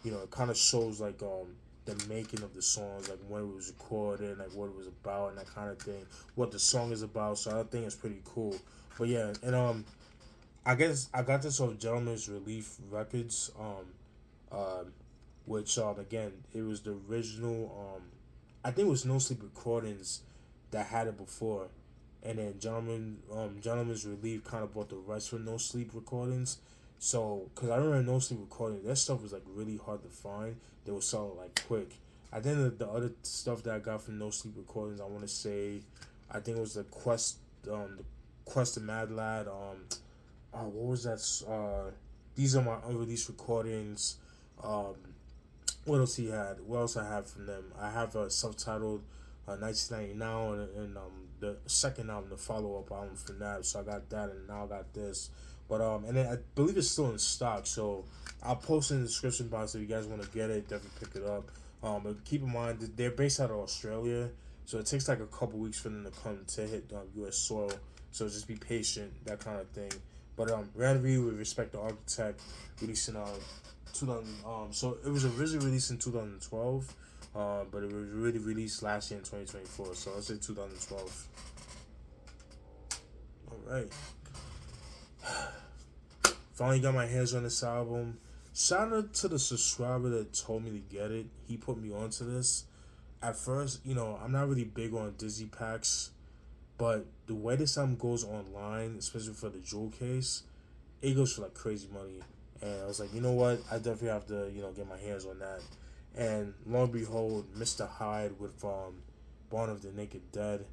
it kind of shows like, the making of the songs, like when it was recorded, like what it was about, and that kind of thing, what the song is about. So I think it's pretty cool. But yeah, and I guess I got this off Gentleman's Relief Records, which again, it was the original. I think it was No Sleep Recordings that had it before, and then Gentleman's Relief kind of bought the rights for No Sleep Recordings. So, cause I remember No Sleep Recordings, that stuff was like really hard to find. They were selling like quick. I think the other stuff that I got from No Sleep Recordings, I want to say, I think it was the Quest of Mad Lad. What was that? These are my unreleased recordings. What else he had? What else I have from them? I have a self-titled 1999 and the second album, the follow-up album from that. So I got that, and now I got this. But and then I believe it's still in stock. So I'll post in the description box if you guys want to get it. Definitely pick it up. But keep in mind that they're based out of Australia, so it takes like a couple weeks for them to come to hit U.S. soil. So just be patient, that kind of thing. But randomly, with respect to Architect, releasing 2000. So it was originally released in 2012, but it was really released last year in 2024. So let's say 2012. All right. Finally got my hands on this album. Shout out to the subscriber that told me to get it. He put me onto this. At first, I'm not really big on Dizzy packs, but the way this album goes online, especially for the jewel case, it goes for like crazy money. And I was like, you know what? I definitely have to, get my hands on that. And lo and behold, Mr. Hyde with Born of the Naked Dead,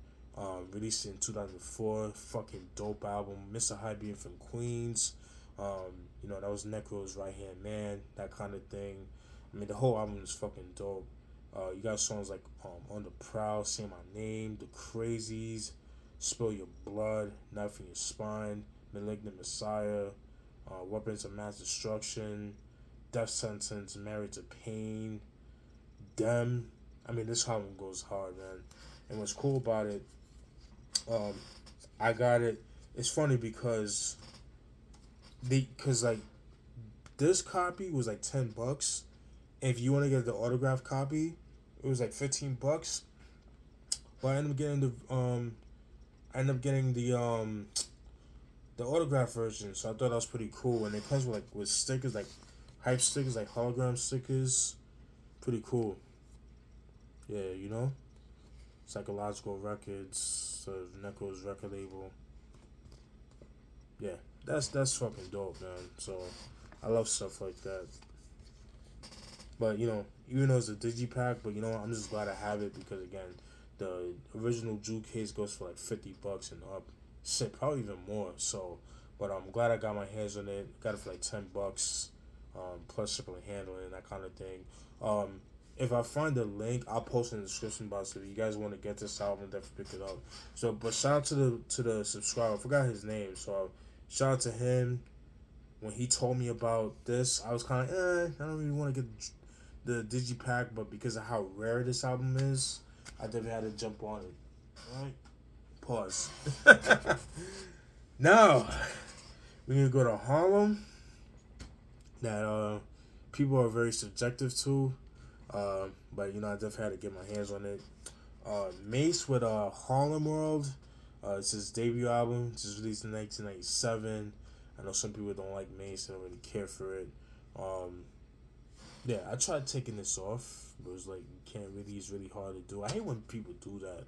released in 2004. Fucking dope album. Mr. Hyde being from Queens. That was Necro's right hand man, that kind of thing. I mean, the whole album is fucking dope. You got songs like On the Prowl, Say My Name, The Crazies, Spill Your Blood, Knife in Your Spine, Malignant Messiah, Weapons of Mass Destruction, Death Sentence, Married to Pain, Dem. I mean, this album goes hard, man. And what's cool about it, I got it. It's funny because this copy was like $10. If you want to get the autograph copy, it was like $15. But I ended up getting the autograph version, so I thought that was pretty cool. And it comes with stickers, like hype stickers, like hologram stickers. Pretty cool. Yeah, Psychological Records, Necro's record label. Yeah, that's fucking dope, man. So I love stuff like that. But even though it's a digipack, but I'm just glad I have it because again, the original jewel case goes for like $50 and up. Shit, probably even more. So, but I'm glad I got my hands on it. Got it for like $10, plus shipping and handling, that kind of thing. If I find the link, I'll post in the description box. If you guys want to get this album, definitely pick it up. So, but shout out to the subscriber. I forgot his name, so shout out to him. When he told me about this, I was kind of I don't really want to get the digipack, but because of how rare this album is, I definitely had to jump on it. All right, pause. Now we're gonna go to Harlem. That people are very subjective to. But I definitely had to get my hands on it. Mace with Harlem World. It's his debut album. It's released in 1997. I know some people don't like Mace. They don't really care for it. Yeah, I tried taking this off, but it was like, you can't really. It's really hard to do. I hate when people do that.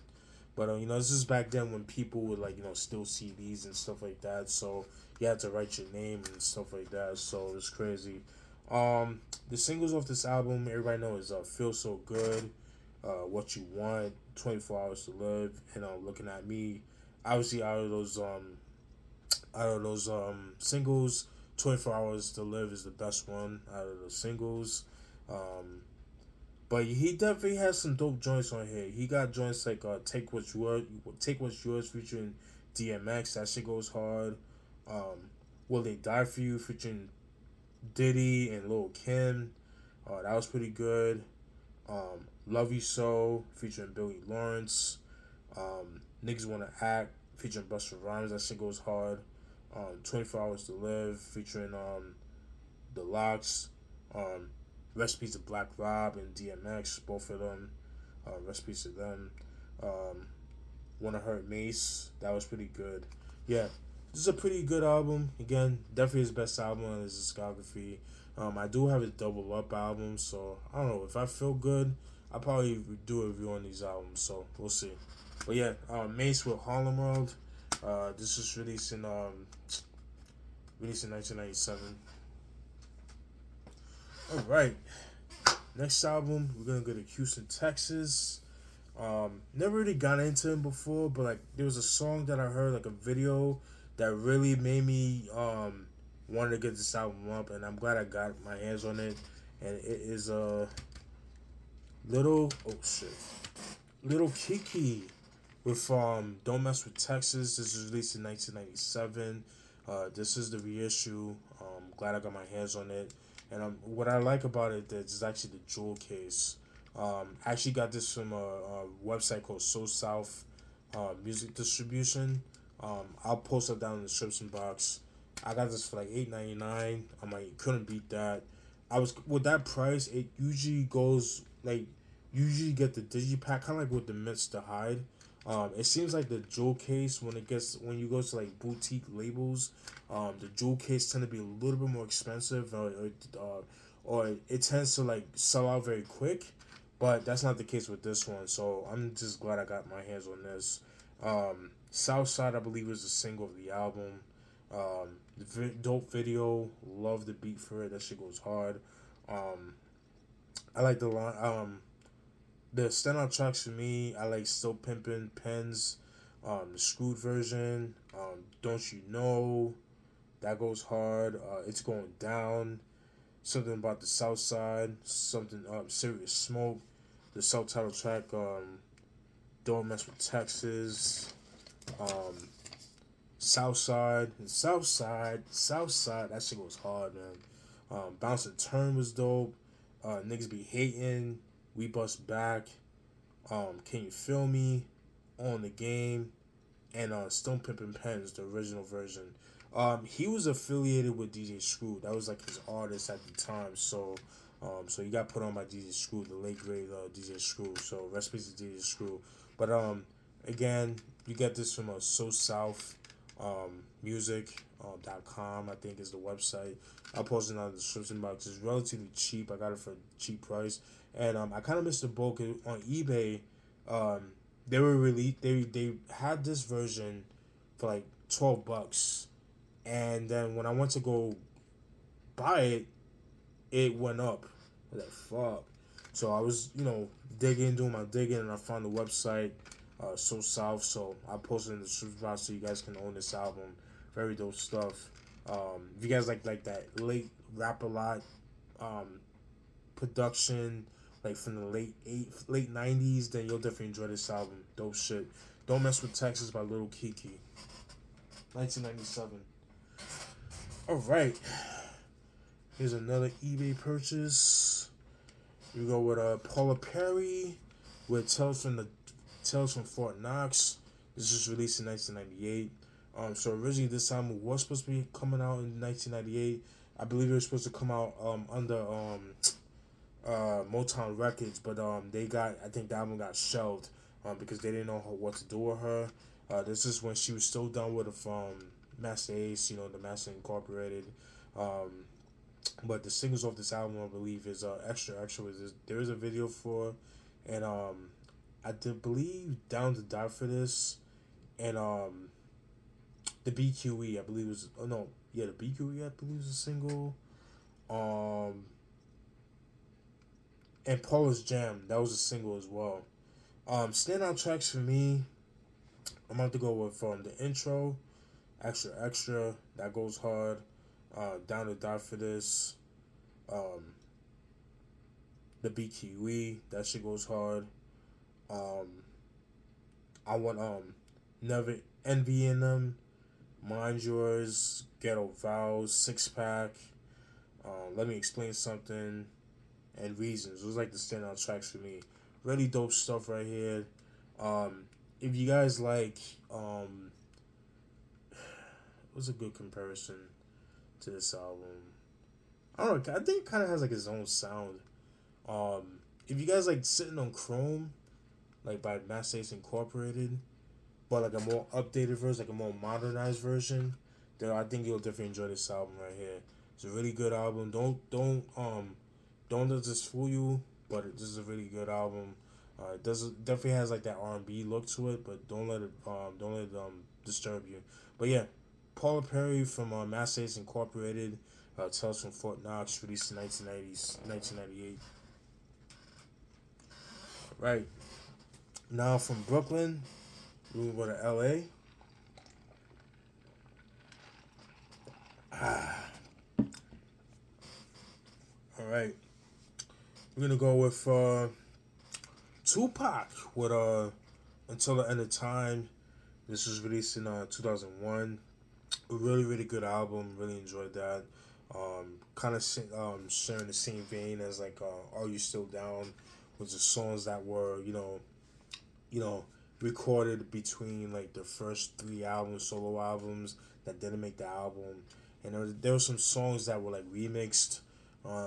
But this is back then when people would steal CDs and stuff like that. So you had to write your name and stuff like that. So it's crazy. The singles off this album, everybody knows Feel So Good, What You Want, 24 Hours to Live, and Looking at Me. Obviously, out of those singles, 24 Hours to Live is the best one out of the singles. But he definitely has some dope joints on here. He got joints like Take What's Yours featuring DMX. That shit goes hard. Will They Die For You featuring Diddy and Lil Kim. That was pretty good. Love You So featuring Billy Lawrence. Niggas Wanna Act featuring Busta Rhymes. That shit goes hard. 24 Hours to Live featuring The Locks. Recipes of Black Rob and DMX, both of them. Recipes to them. Wanna Hurt Mace. That was pretty good. Yeah. This is a pretty good album. Again, definitely his best album on his discography. I do have his Double Up album, so I don't know. If I feel good, I'll probably do a review on these albums, so we'll see. But yeah, Mace with Harlem World. This was released in 1997. Alright. Next album, we're gonna go to Houston, Texas. Never really got into him before, but like there was a song that I heard, like a video that really made me wanted to get this album up, and I'm glad I got my hands on it. And it is little oh shit, little Keke with Don't Mess with Texas. This was released in 1997. This is the reissue. Glad I got my hands on it. And what I like about it is actually the jewel case. I actually got this from a website called So South Music Distribution. I'll post it down in the description box. I got this for like $8.99. I'm like, couldn't beat that. I was with that price. It usually goes like usually get the digipack, kind of like with the Mints to Hyde. It seems like the jewel case when you go to like boutique labels, the jewel case tend to be a little bit more expensive, or it tends to like sell out very quick. But that's not the case with this one, so I'm just glad I got my hands on this. Southside, I believe, was the single of the album. Dope video, love the beat for it. That shit goes hard. I like the line. The standout tracks for me, I like Still Pimpin', Pens, the Screwed version, Don't You Know, that goes hard. It's Going Down, something about the South Side, something Serious Smoke, the self-titled track, Don't Mess with Texas, Southside, Southside, that shit goes hard, man. Bounce and Turn was dope. Niggas Be Hating, We Bust Back, Can You Feel Me, On the Game, and Stone Pimpin' Pens, the original version. He was affiliated with DJ Screw. That was like his artist at the time. So he got put on by DJ Screw, the late great DJ Screw. So rest in peace to DJ Screw. But again, you get this from So South music.com, I think is the website. I'll post it on the description box. It's relatively cheap. I got it for a cheap price. And I kind of missed the boat on eBay. They were really they had this version for like $12, and then when I went to go buy it, it went up. I was like, fuck. So I was doing my digging, and I found the website So South. So I posted in the description box so you guys can own this album. Very dope stuff. If you guys like that late rap a lot production, like from the late 90s, then you'll definitely enjoy this album. Dope shit. Don't Mess with Texas by Little Keke, 1997. Alright, here's another eBay purchase. We go with Paula Perry with Tales from Fort Knox. This was released in 1998. So originally this album was supposed to be coming out in 1998. I believe it was supposed to come out under Motown Records, but I think the album got shelved because they didn't know what to do with her. This is when she was still done with Master Ace, the Master Incorporated. But the singles off this album, I believe, is Extra Extra. There is a video for, and I did believe Down to Die for this, and the BQE, I believe was the BQE, I believe was a single. And Paula's Jam, that was a single as well. Standout tracks for me, I'm about to go with the intro, Extra Extra, that goes hard. Down to Die for this. The BQE, that shit goes hard. I want Never Envying Them, Mind Yours, Ghetto Vows, Six Pack, Let Me Explain Something, and Reasons. Those like the standout tracks for me. Really dope stuff right here. If you guys like, what's a good comparison to this album? I don't know. I think it kind of has like its own sound. If you guys like Sitting on Chrome, like by Master Ace Incorporated, but like a more updated version, like a more modernized version, then I think you'll definitely enjoy this album right here. It's a really good album. Don't let this fool you, but this is a really good album. It definitely has like that R&B look to it, but don't let it disturb you. But yeah, Paula Perry from Master Ace Incorporated, Tales from Fort Knox, released in 1998. Right. Now from Brooklyn, we will go to LA. All right, we're gonna go with Tupac with Until the End of Time. This was released in 2001. A really really good album. Really enjoyed that. Kind of sharing the same vein as like Are You Still Down, was the songs that were you know recorded between like the first three albums, solo albums that didn't make the album, and there were some songs that were like remixed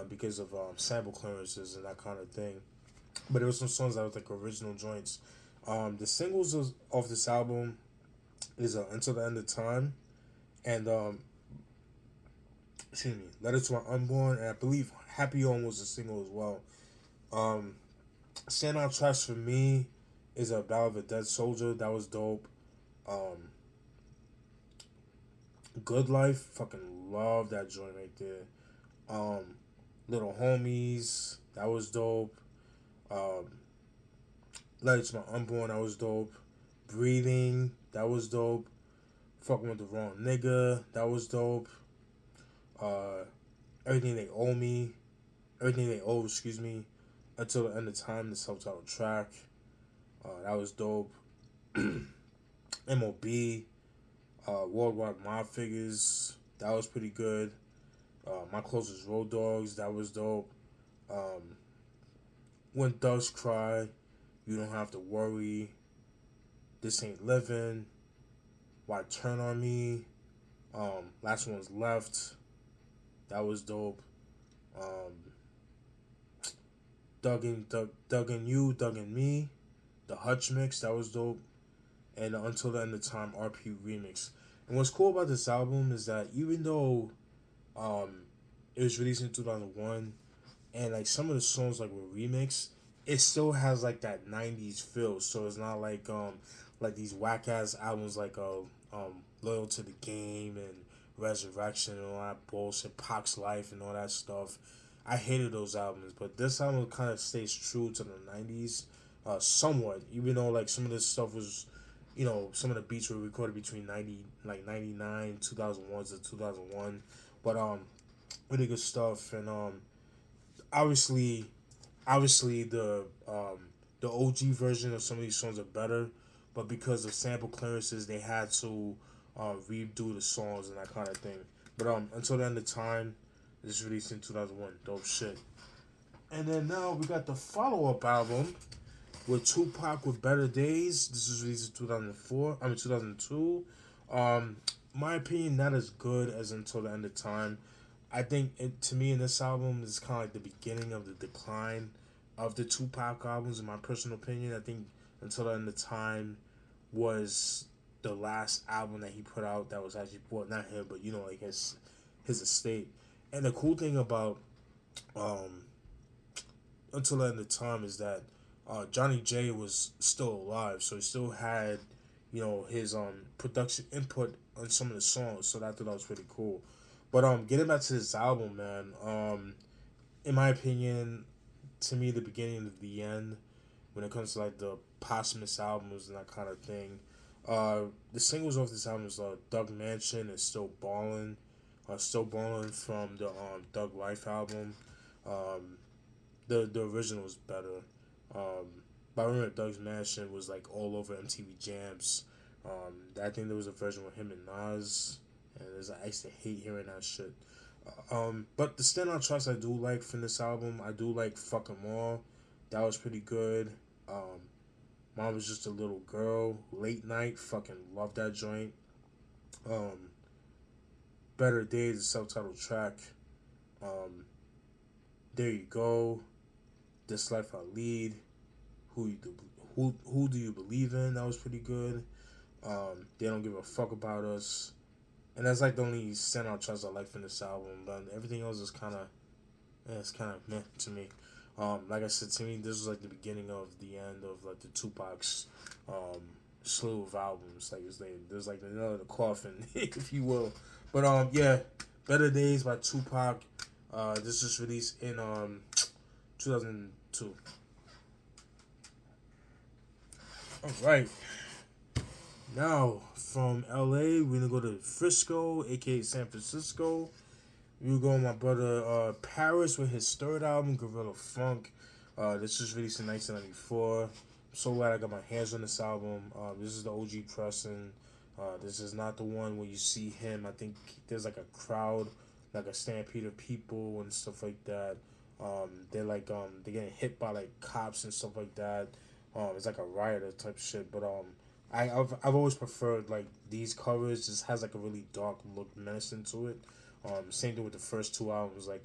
because of sample clearances and that kind of thing. But there were some songs that was like original joints. The singles of this album is Until the End of Time and excuse me, Letter to My Unborn, and I believe Happy On was a single as well. Um, Standout tracks for me is a Ballad of a Dead Soldier. That was dope. Um, Good Life, fucking love that joint right there. Um, Little Homies, that was dope. Um, Letter to My Unborn, that was dope. Breathing, that was dope. Fucking with the Wrong Nigga, that was dope. Uh, Everything They Owe Me, Everything They Owe, excuse me. Until the End of Time, the self-titled track, that was dope. M.O.P, Worldwide Mob Figures, that was pretty good. My Closest Road Dogs, that was dope. Um, When Doves Cry, You Don't Have to Worry, This Ain't Living, Why Turn on Me, Last One's Left, that was dope. Um, Dug in You, Dug in Me, the Hutch mix, that was dope. And the Until the End of Time RP remix. And what's cool about this album is that even though um, it was released in 2001 and like some of the songs like were remixed, it still has like that 90s feel. So it's not like these whack ass albums like Loyal to the Game and Resurrection and all that bullshit, Pac's Life and all that stuff. I hated those albums, but this album kind of stays true to the 90s somewhat, even though like some of this stuff was, some of the beats were recorded between 99, 2001 to 2001, but really good stuff. And obviously the OG version of some of these songs are better, but because of sample clearances, they had to redo the songs and that kind of thing. But Until the End of Time, this released in 2001, dope shit. And then now we got the follow up album with Tupac with Better Days. This was released in 2002. My opinion, not as good as Until the End of Time. I think to me in this album is kind of like the beginning of the decline of the Tupac albums. In my personal opinion, I think Until the End of Time was the last album that he put out that was actually, well, not him, but like his estate. And the cool thing about um, Until the End of Time is that Johnny J was still alive, so he still had his production input on some of the songs. So that I thought that was pretty cool. But getting back to this album, man, in my opinion, to me the beginning of the end when it comes to like the posthumous albums and that kind of thing. The singles off this album is Doug Mansion and Still Ballin' from the Doug Life album. The original was better. But I remember Doug's Mansion was like all over MTV Jams. I think there was a version with him and Nas, and I used to hate hearing that shit. But the standout tracks I do like from this album, I do like Fuck 'Em All. That was pretty good. Mom Was Just a Little Girl. Late Night, fucking love that joint. Better Days, a self-titled track. There You Go. This Life I Lead. Who Do You Believe In? That was pretty good. They Don't Give a Fuck About Us. And that's like the only standout tracks I like from this album. But everything else is kind of, it's kind of meh to me. Like I said, to me, this was like the beginning of the end of like the Tupac's slew of albums. Like there's like another coffin, if you will. But yeah, Better Days by Tupac. This was released in 2002. All right. Now, from LA, we're gonna go to Frisco, aka San Francisco. We're going with my brother Paris with his third album, Gorilla Funk. This was released in 1994. I'm so glad I got my hands on this album. This is the OG pressing. This is not the one where you see him. I think there's like a crowd, like a stampede of people and stuff like that. They're getting hit by like cops and stuff like that. It's like a rioter type shit. But I've always preferred like these covers. Just has like a really dark look, menacing to it. Same thing with the first two albums, like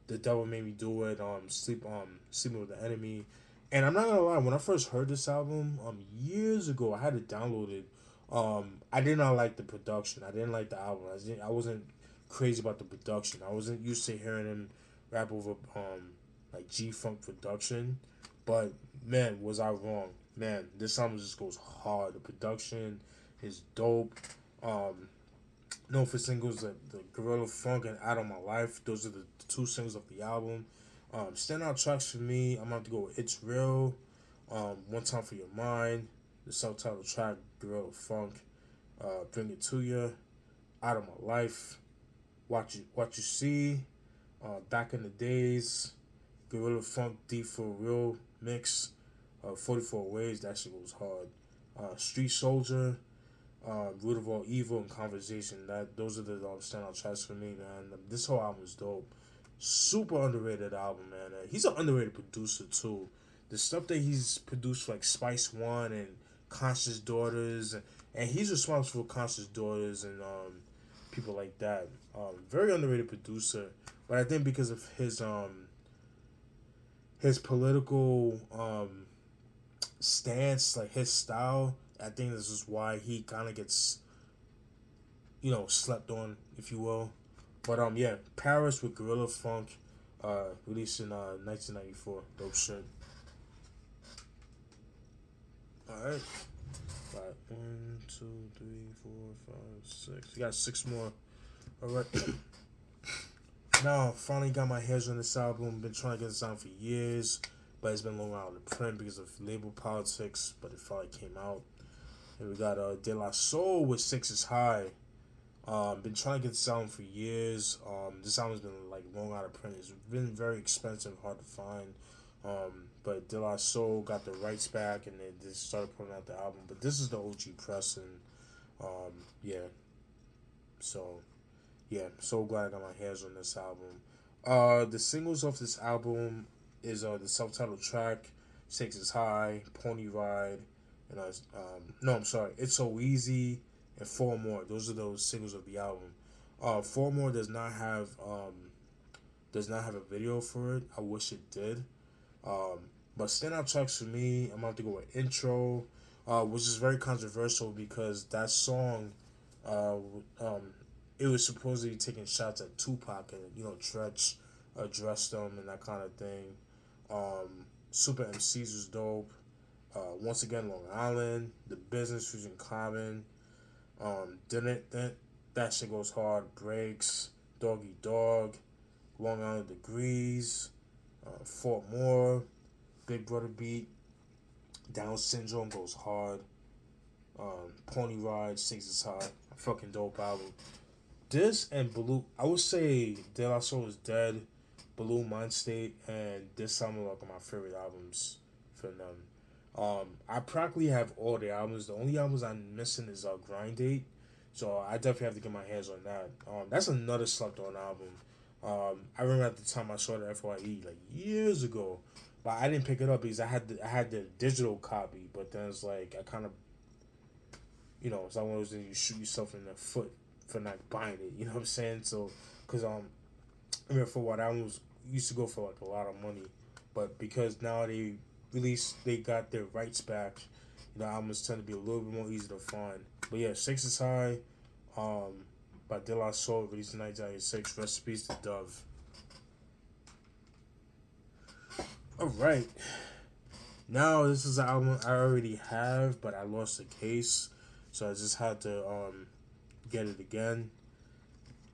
The Devil Made Me Do It, Sleeping with the Enemy. And I'm not gonna lie, when I first heard this album, years ago, I had it downloaded. I did not like the production. I didn't like the album. I wasn't crazy about the production. I wasn't used to hearing him rap over like G Funk production. But man, was I wrong. Man, this album just goes hard. The production is dope. Known for singles the Gorilla Funk and Out of My Life. Those are the two singles of the album. Standout tracks for me, I'm gonna have to go with It's Real, One Time for Your Mind, the self-titled track Gorilla Funk, Bring It To You, Out of My Life, What You See, Back in the Days, Gorilla Funk Deep for Real mix, 44 Ways, that shit goes hard. Street Soldier, Root of All Evil and Conversation. Those are the standout tracks for me, man. This whole album is dope. Super underrated album, man. He's an underrated producer too. The stuff that he's produced for, like Spice One and Conscious Daughters, and he's responsible for Conscious Daughters and people like that. Very underrated producer, but I think because of his political stance, like his style, I think this is why he kind of gets, slept on, if you will. But yeah, Paris with Gorilla Funk, released in 1994. Dope shit. All right. Right. 1, 2, 3, 4, 5, 6. You got 6 more. All right. Now, finally got my hands on this album. Been trying to get this album for years, but it's been long out of print because of label politics. But it finally came out. And we got De La Soul with Six Is High. Been trying to get this album for years. This album's been like long out of print. It's been very expensive, hard to find. But De La Soul got the rights back and they just started putting out the album. But this is the OG press and yeah. So yeah, I'm so glad I got my hands on this album. The singles off this album is the self-titled track, Six Is High, Pony Ride, and no, I'm sorry, It's So Easy, and Four More. Those are those singles of the album. Four More does not have a video for it. I wish it did. But standout tracks for me, I'm gonna have to go with Intro, which is very controversial because that song, it was supposedly taking shots at Tupac and Tretch addressed them and that kind of thing. Super MCs was dope. Once again, Long Island, The Business, Fusion Common. That shit goes hard. Breaks, Doggy Dog, Long Island Degreez, Fort Moore, Big Brother Beat, Down Syndrome goes hard. Pony Ride, Six Is High, fucking dope album. This and Blue, I would say De La Soul is Dead, Blue Mind State, and this album are like my favorite albums for them. I practically have all the albums. The only albums I'm missing is Grind Date, so I definitely have to get my hands on that. That's another slept on album. I remember at the time I saw the FYE like years ago, but I didn't pick it up because I had the digital copy. But then it's like I kind of, it's like one of those things you shoot yourself in the foot for not buying it. You know what I'm saying? So, because I mean, for what albums used to go for like a lot of money, but because now they got their rights back, albums tend to be a little bit more easy to find. But yeah, Six Is High, by De La Soul, released in 1996. Recipes to Dove. All right, now this is an album I already have, but I lost the case, so I just had to get it again.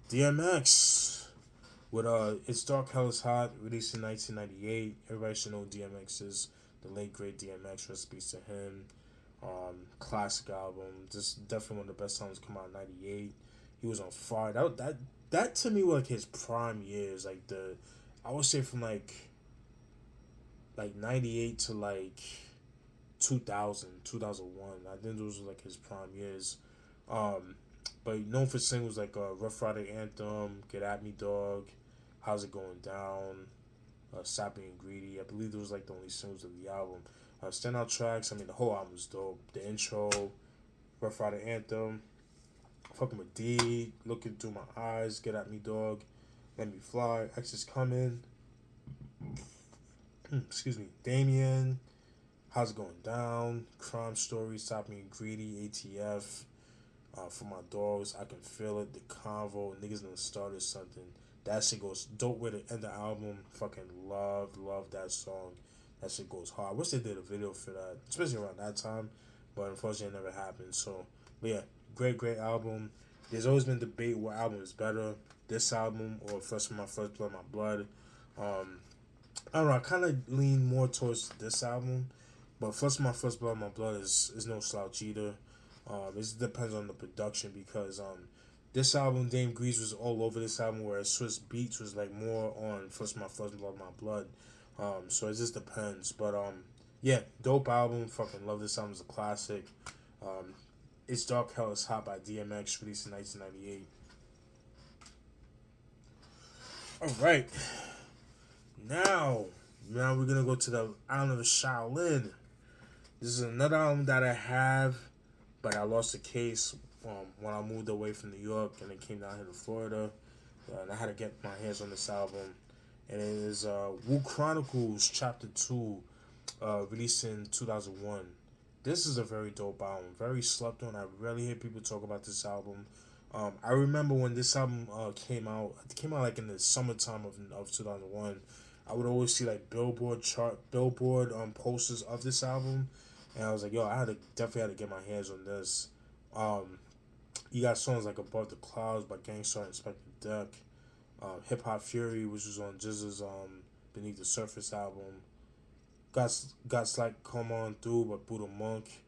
DMX with It's Dark Hell is Hot, released in 1998. Everybody should know DMX is the late great DMX, rest to him. Classic album. Just definitely one of the best songs come out in '98. He was on fire. That to me was like his prime years. Like I would say from like '98 to like 2000, 2001. I think those were like his prime years. But known for singles like Rough Rider Anthem, Get At Me Dog, How's It Going Down, Sappy and Greedy. I believe those like the only singles of the album. Standout tracks, I mean the whole album was dope. The intro, Rough Rider Anthem, Fucking with D, Looking Through My Eyes, Get At Me Dog, Let Me Fly, X Is Coming, excuse me, Damien, How's It Going Down, Crime Story, Stop Me and Greedy, ATF, For My Dogs, I Can Feel It, The Convo, Niggas Done Started Something. That shit goes dope with the end of the album. Fucking love that song. That shit goes hard. I wish they did a video for that, especially around that time, but unfortunately it never happened. So, but yeah, great album. There's always been debate what album is better, this album or First My First Blood, My Blood. I don't know. I kind of lean more towards this album, but First My First Blood, My Blood is no slouch either. It just depends on the production because this album, Degreez was all over this album, whereas Swiss Beats was like more on First My First Blood, My Blood. So it just depends. But yeah, dope album. Fucking love this album. It's a classic. It's Dark Hell is Hot by DMX, released in 1998. Alright. Now we're gonna go to the island of Shaolin. This is another album that I have, but I lost the case when I moved away from New York and then came down here to Florida. And I had to get my hands on this album. And it is Wu-Chronicles Chapter 2, released in 2001. This is a very dope album, very slept on. I rarely hear people talk about this album. I remember when this album came out. It came out like in the summertime of 2001. I would always see like Billboard posters of this album, and I was like, yo, definitely had to get my hands on this. You got songs like Above the Clouds by Gangstar and Inspector Deck. Hip Hop Fury, which was on GZA's Beneath the Surface album. Got like Come On Through by Buddha Monk.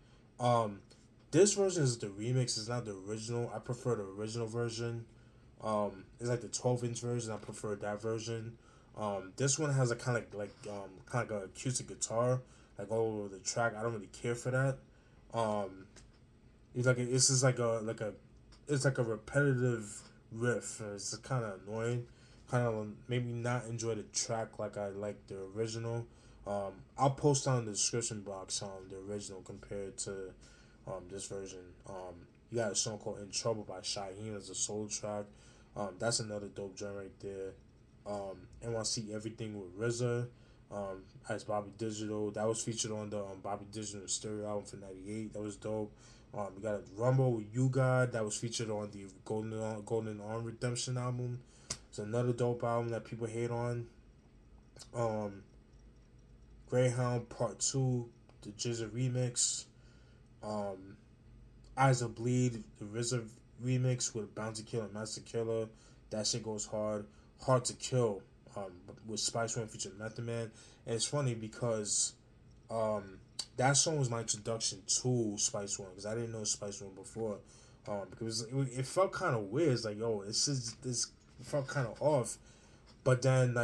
This version is the remix. It's not the original. I prefer the original version. It's like the 12-inch version. I prefer that version. This one has a kind of like an acoustic guitar like all over the track. I don't really care for that. It's like a repetitive riff. It's kind of annoying. Kind of made me not enjoy the track like I like the original. I'll post down in the description box the original compared to this version. You got a song called In Trouble by Shyheim as a solo track. That's another dope joint right there. NYC Everything with RZA as Bobby Digital. That was featured on the Bobby Digital Stereo album for '98. That was dope. We got a Rumble with You God that was featured on the Golden Arm Redemption album. It's another dope album that people hate on. Greyhound Part 2, the GZA remix. Eyes of Bleed, the RZA remix with Bounty Killer and Master Killer. That shit goes hard. Hard to Kill with Spice One featuring Method Man. And it's funny because that song was my introduction to Spice One because I didn't know Spice One before. Because it felt kind of weird. It's like, yo, this felt kind of off. But then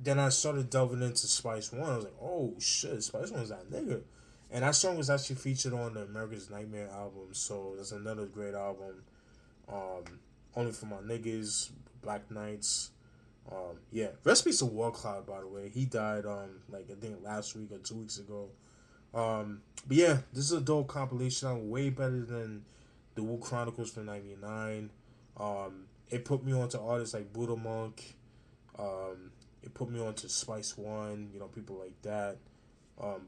then I started delving into Spice One. I was like, oh shit, Spice One's that nigga. And that song was actually featured on the America's Nightmare album. So that's another great album. Only for My Niggas, Black Knights. Yeah, rest in peace to War Cloud, by the way. He died I think last week or 2 weeks ago. But yeah, this is a dope compilation album, way better than the Wu-Chronicles from '99. It put me onto artists like Buddha Monk. It put me onto Spice One, people like that.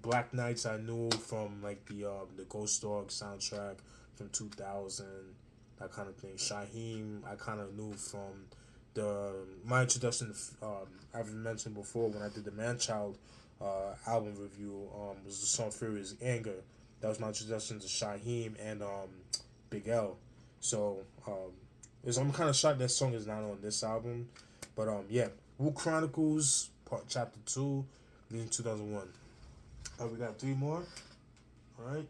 Black Knights I knew from like the Ghost Dog soundtrack from 2000, that kind of thing. Shyheim I kind of knew from my introduction to, I've mentioned before when I did the Manchild album review, was the song Furious Anger. That was my introduction to Shyheim and Big L. So I'm kind of shocked that song is not on this album. But yeah, Wu-Chronicles Chapter 2, in 2001. We got three more. All right.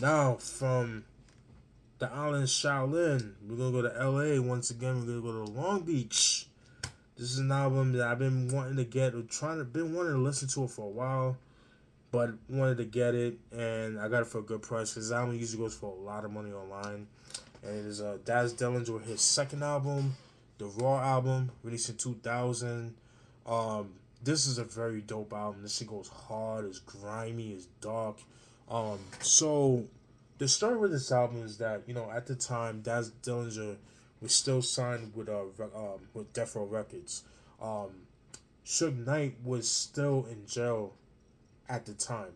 Now from the island Shaolin, we're gonna go to L.A. once again. We're gonna go to Long Beach. This is an album that I've been wanting to get, or been wanting to listen to it for a while, but wanted to get it, and I got it for a good price because this album usually goes for a lot of money online. And it is Daz Dillinger with his second album, the Raw album, released in 2000. This is a very dope album. This shit goes hard, it's grimy, it's dark. So the story with this album is that, at the time Daz Dillinger was still signed with Death Row Records. Um, Suge Knight was still in jail at the time.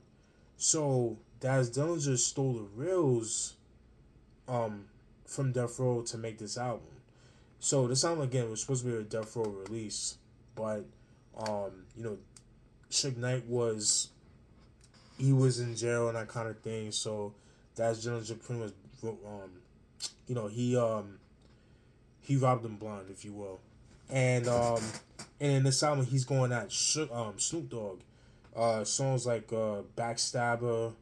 So Daz Dillinger stole the reels um from Death Row to make this album. So this album again was supposed to be a Death Row release, but you know, Suge Knight was in jail and that kind of thing. So Daz Dillinger pretty much you know he robbed him blind, if you will. And in this album he's going at Snoop Dogg. Songs like Backstabber,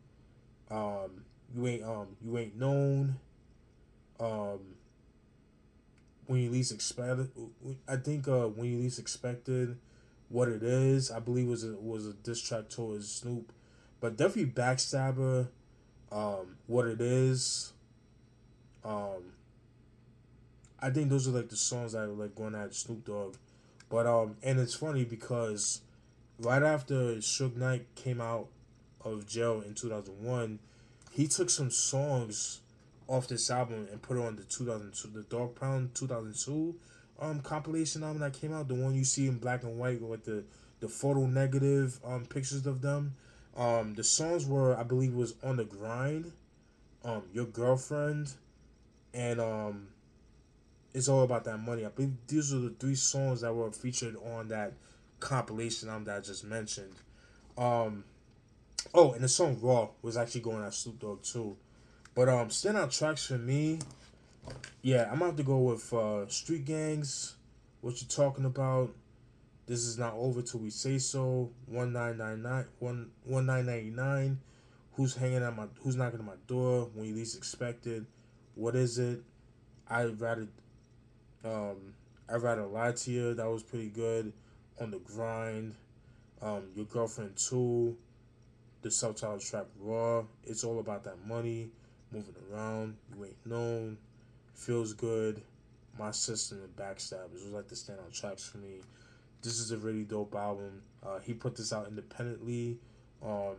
you ain't known, um, when you least expected. I think when you least expected, what it is. I believe was a diss track towards Snoop, but definitely Backstabber, what it is. I think those are like the songs that are like going at Snoop Dogg, but and it's funny because right after Suge Knight came out of jail in 2001, he took some songs off this album and put it on the 2002, the Dog Pound 2002 compilation album that came out, the one you see in black and white with the photo negative pictures of them. The songs were, I believe, was On the Grind, Your Girlfriend, and It's All About That Money. I believe these are the three songs that were featured on that compilation album that I just mentioned. Oh, and the song Raw was actually going at Snoop Dogg too. But standout tracks for me, yeah, I'm gonna have to go with Street Gangs, What You Talking About, This Is Not Over Till We Say So, 1999, Who's Knocking at My Door, When You Least Expected, What Is It, I'd rather I'd Rather Lie to You, that was pretty good. On the Grind, Your Girlfriend Too, the self-titled track Raw, It's All About That Money, Moving Around, You Ain't Known, Feels Good, My System, and Backstabbers. Those like the standout tracks for me. This is a really dope album. He put this out independently. Um,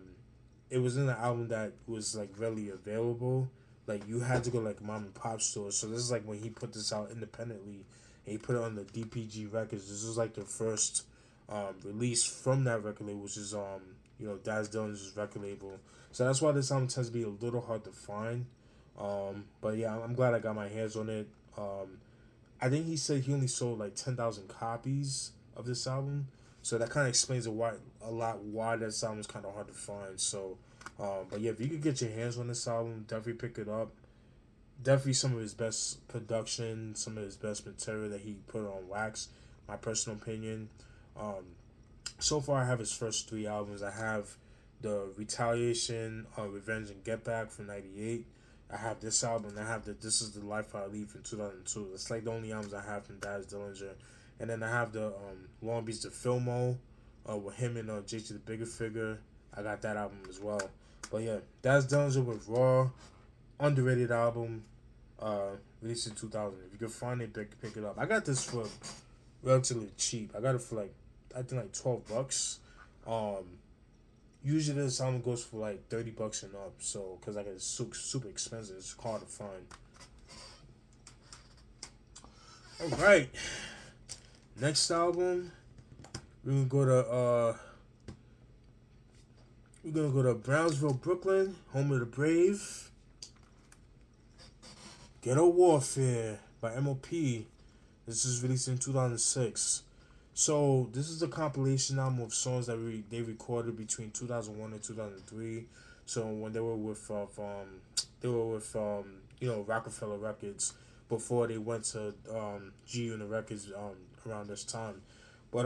it was in an album that was like readily available. Like you had to go like mom and pop stores. So this is like when he put this out independently, and he put it on the DPG Records. This was like the first release from that record label, which is Daz Dillinger's record label. So that's why this album tends to be a little hard to find. But yeah, I'm glad I got my hands on it. I think he said he only sold like 10,000 copies of this album, so that kind of explains a lot why this album is kind of hard to find. So, but yeah, if you could get your hands on this album, definitely pick it up. Definitely some of his best production, some of his best material that he put on wax. My personal opinion. So far, I have his first three albums. I have the Retaliation, Revenge, and Get Back from '98. I have this album. I have This Is the Life I Lead from 2002. It's like the only albums I have from Daz Dillinger. And then I have the Long Beach the Filmo, with him and JT the Bigger Figure. I got that album as well. But yeah, Daz Dillinger with Raw, underrated album, released in 2000. If you can find it, pick it up. I got this for relatively cheap. I got it for like, I think like $12. Usually this album goes for like $30 and up. So, cause like it's super expensive. It's hard to find. All right. Next album, we're gonna go to Brownsville, Brooklyn, home of the brave. Ghetto Warfare by M.O.P. This is released in 2006. So this is a compilation album of songs that they recorded between 2001 and 2003. So when they were with Rockefeller Records before they went to G Unit Records around this time. But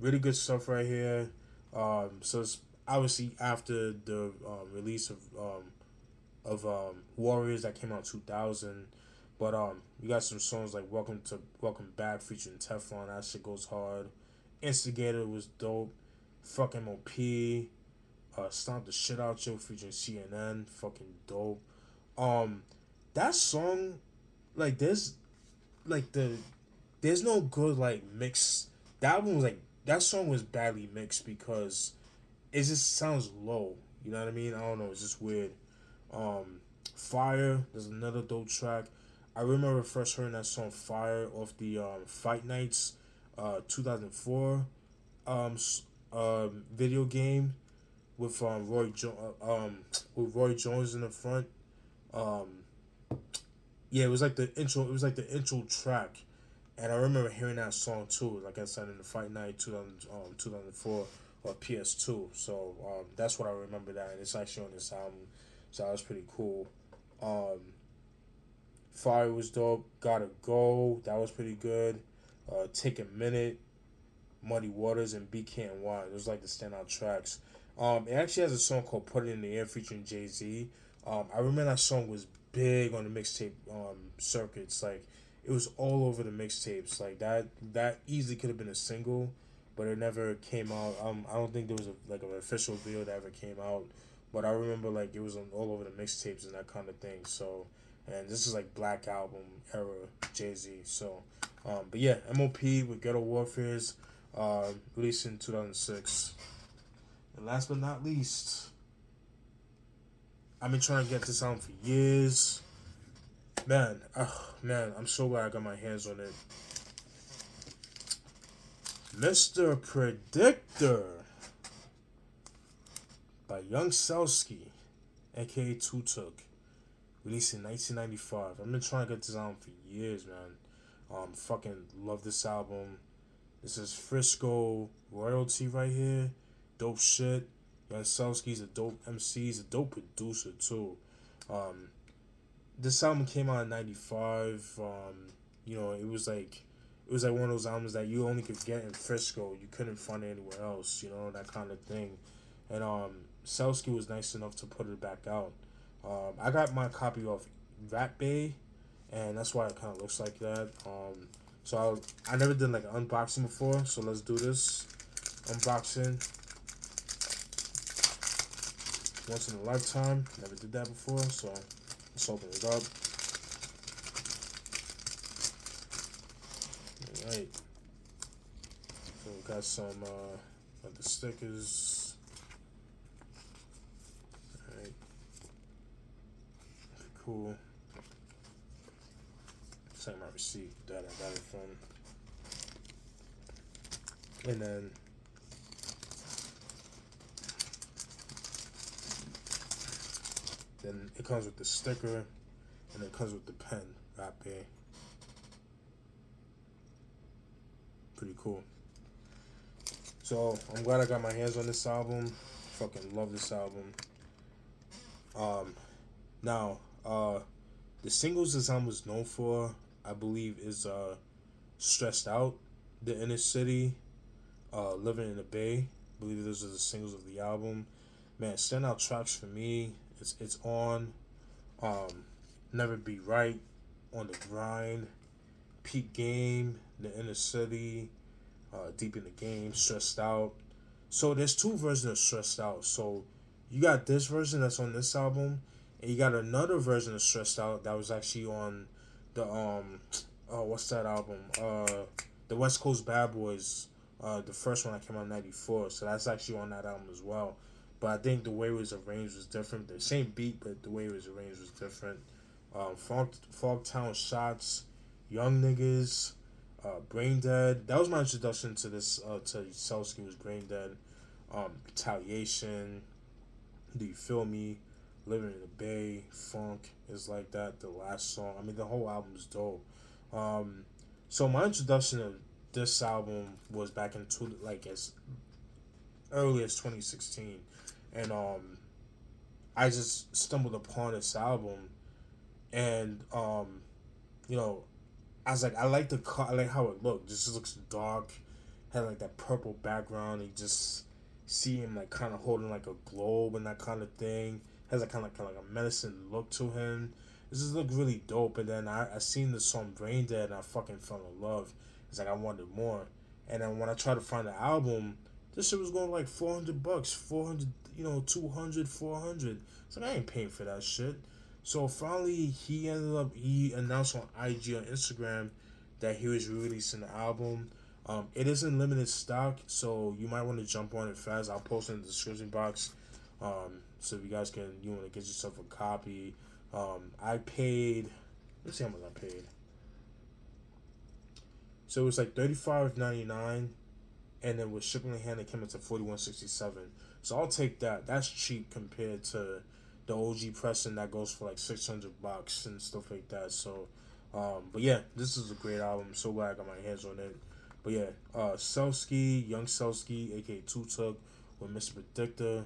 really good stuff right here. So it's obviously after the release of Warriors that came out in 2000. But you got some songs like Welcome Back featuring Teflon. That shit goes hard. Instigator was dope. Fuck M.O.P. Stomp the Shit Out You featuring CNN. Fucking dope. Um, that song, like like the there's no good like mix. That album was like that song was badly mixed because it just sounds low. You know what I mean? I don't know. It's just weird. Um, Fire. There's another dope track. I remember first hearing that song Fire off the Fight Nights, 2004 um, video game with with Roy Jones in the front. Um, yeah, it was like the intro. It was like the intro track, and I remember hearing that song too. Like I said in the Fight Night 2004 or PS2. So that's what I remember that, and it's actually on this album. So that was pretty cool. Um, Fire was dope. Gotta Go. That was pretty good. Take a Minute. Muddy Waters and Be Can't Wine. Those like the standout tracks. It actually has a song called Put It in the Air featuring Jay-Z. I remember that song was big on the mixtape circuits. Like it was all over the mixtapes. Like that easily could have been a single, but it never came out. I don't think there was like an official video that ever came out. But I remember like it was on all over the mixtapes and that kind of thing. So, and this is like Black Album era Jay-Z. So, but yeah, M.O.P. with Ghetto Warfares, released in 2006. And last but not least, I've been trying to get this album for years. Man, I'm so glad I got my hands on it. Mr. Predictor by Young Selsky, aka Two Took, released in 1995. I've been trying to get this album for years, man. Fucking love this album. This is Frisco royalty right here. Dope shit. Young Selsky's a dope MC. He's a dope producer too. This album came out in '95. It was like one of those albums that you only could get in Frisco. You couldn't find it anywhere else. You know, that kind of thing. And Selsky was nice enough to put it back out. I got my copy of Rat Bay, and that's why it kind of looks like that. So I never did like an unboxing before, so let's do this unboxing. Once in a lifetime, never did that before, so let's open it up. Alright, so we got some of the stickers. Alright, cool. It's like my receipt that I got it from. And then it comes with the sticker, and it comes with the pen. Rap A. Pretty cool. So I'm glad I got my hands on this album. Fucking love this album. Now, the singles this album was known for, I believe, is Stressed Out, The Inner City, Living in the Bay. I believe those are the singles of the album. Man, standout tracks for me, it's on Never Be Right, On the Grind, Peak Game, The Inner City, Deep in the Game, Stressed Out. So there's two versions of Stressed Out. So you got this version that's on this album, and you got another version of Stressed Out that was actually on the what's that album? The West Coast Bad Boys, the first one that came out in '94. So that's actually on that album as well. But I think the way it was arranged was different. The same beat, but the way it was arranged was different. Fogtown Shots, Young Niggas, Brain Dead. That was my introduction to this. To Selsky was Brain Dead. Retaliation. Do You Feel Me? Living in the Bay. Funk is like that. The last song. I mean, the whole album is dope. So my introduction to this album was back in as early as 2016, and I just stumbled upon this album, and I was like, I like how it looked. This just looks dark, had like that purple background. You just see him like kind of holding like a globe and that kind of thing. Has a kind of like a menacing look to him. This just looked really dope. And then I seen the song Brain Dead and I fucking fell in love. It's like I wanted more. And then when I tried to find the album, this shit was going like $400, 400, 200, 400. It's like I ain't paying for that shit. So finally, he announced on IG on Instagram that he was releasing the album. It is in limited stock, so you might want to jump on it fast. I'll post it in the description box. So if you guys you want to get yourself a copy. I paid, let's see how much I paid. So it was like $35.99, and then with shipping and hand, it came into $41.67. So I'll take that. That's cheap compared to the OG pressing that goes for like $600 and stuff like that. So, but yeah, this is a great album. I'm so glad I got my hands on it. But yeah, Selsky, Young Selsky, aka Tupac, with Mr. Predictor.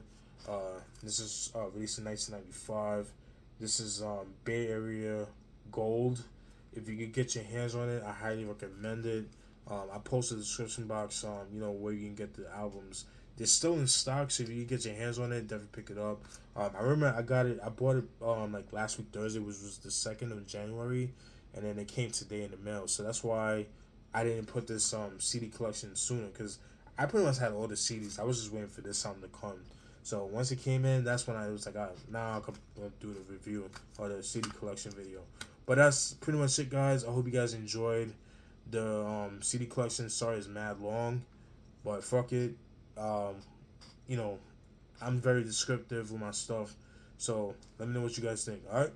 This is released in 1995. This is Bay Area Gold. If you could get your hands on it, I highly recommend it. I posted the description box, where you can get the albums. They're still in stock, so if you can get your hands on it, definitely pick it up. I remember I bought it like last week Thursday, which was the 2nd of January, and then it came today in the mail. So that's why I didn't put this CD collection sooner, because I pretty much had all the CDs. I was just waiting for this album to come. So once it came in, that's when I was like, now I'll do the review or the CD collection video. But that's pretty much it, guys. I hope you guys enjoyed the CD collection. Sorry it's mad long, but fuck it. I'm very descriptive with my stuff. So let me know what you guys think, alright?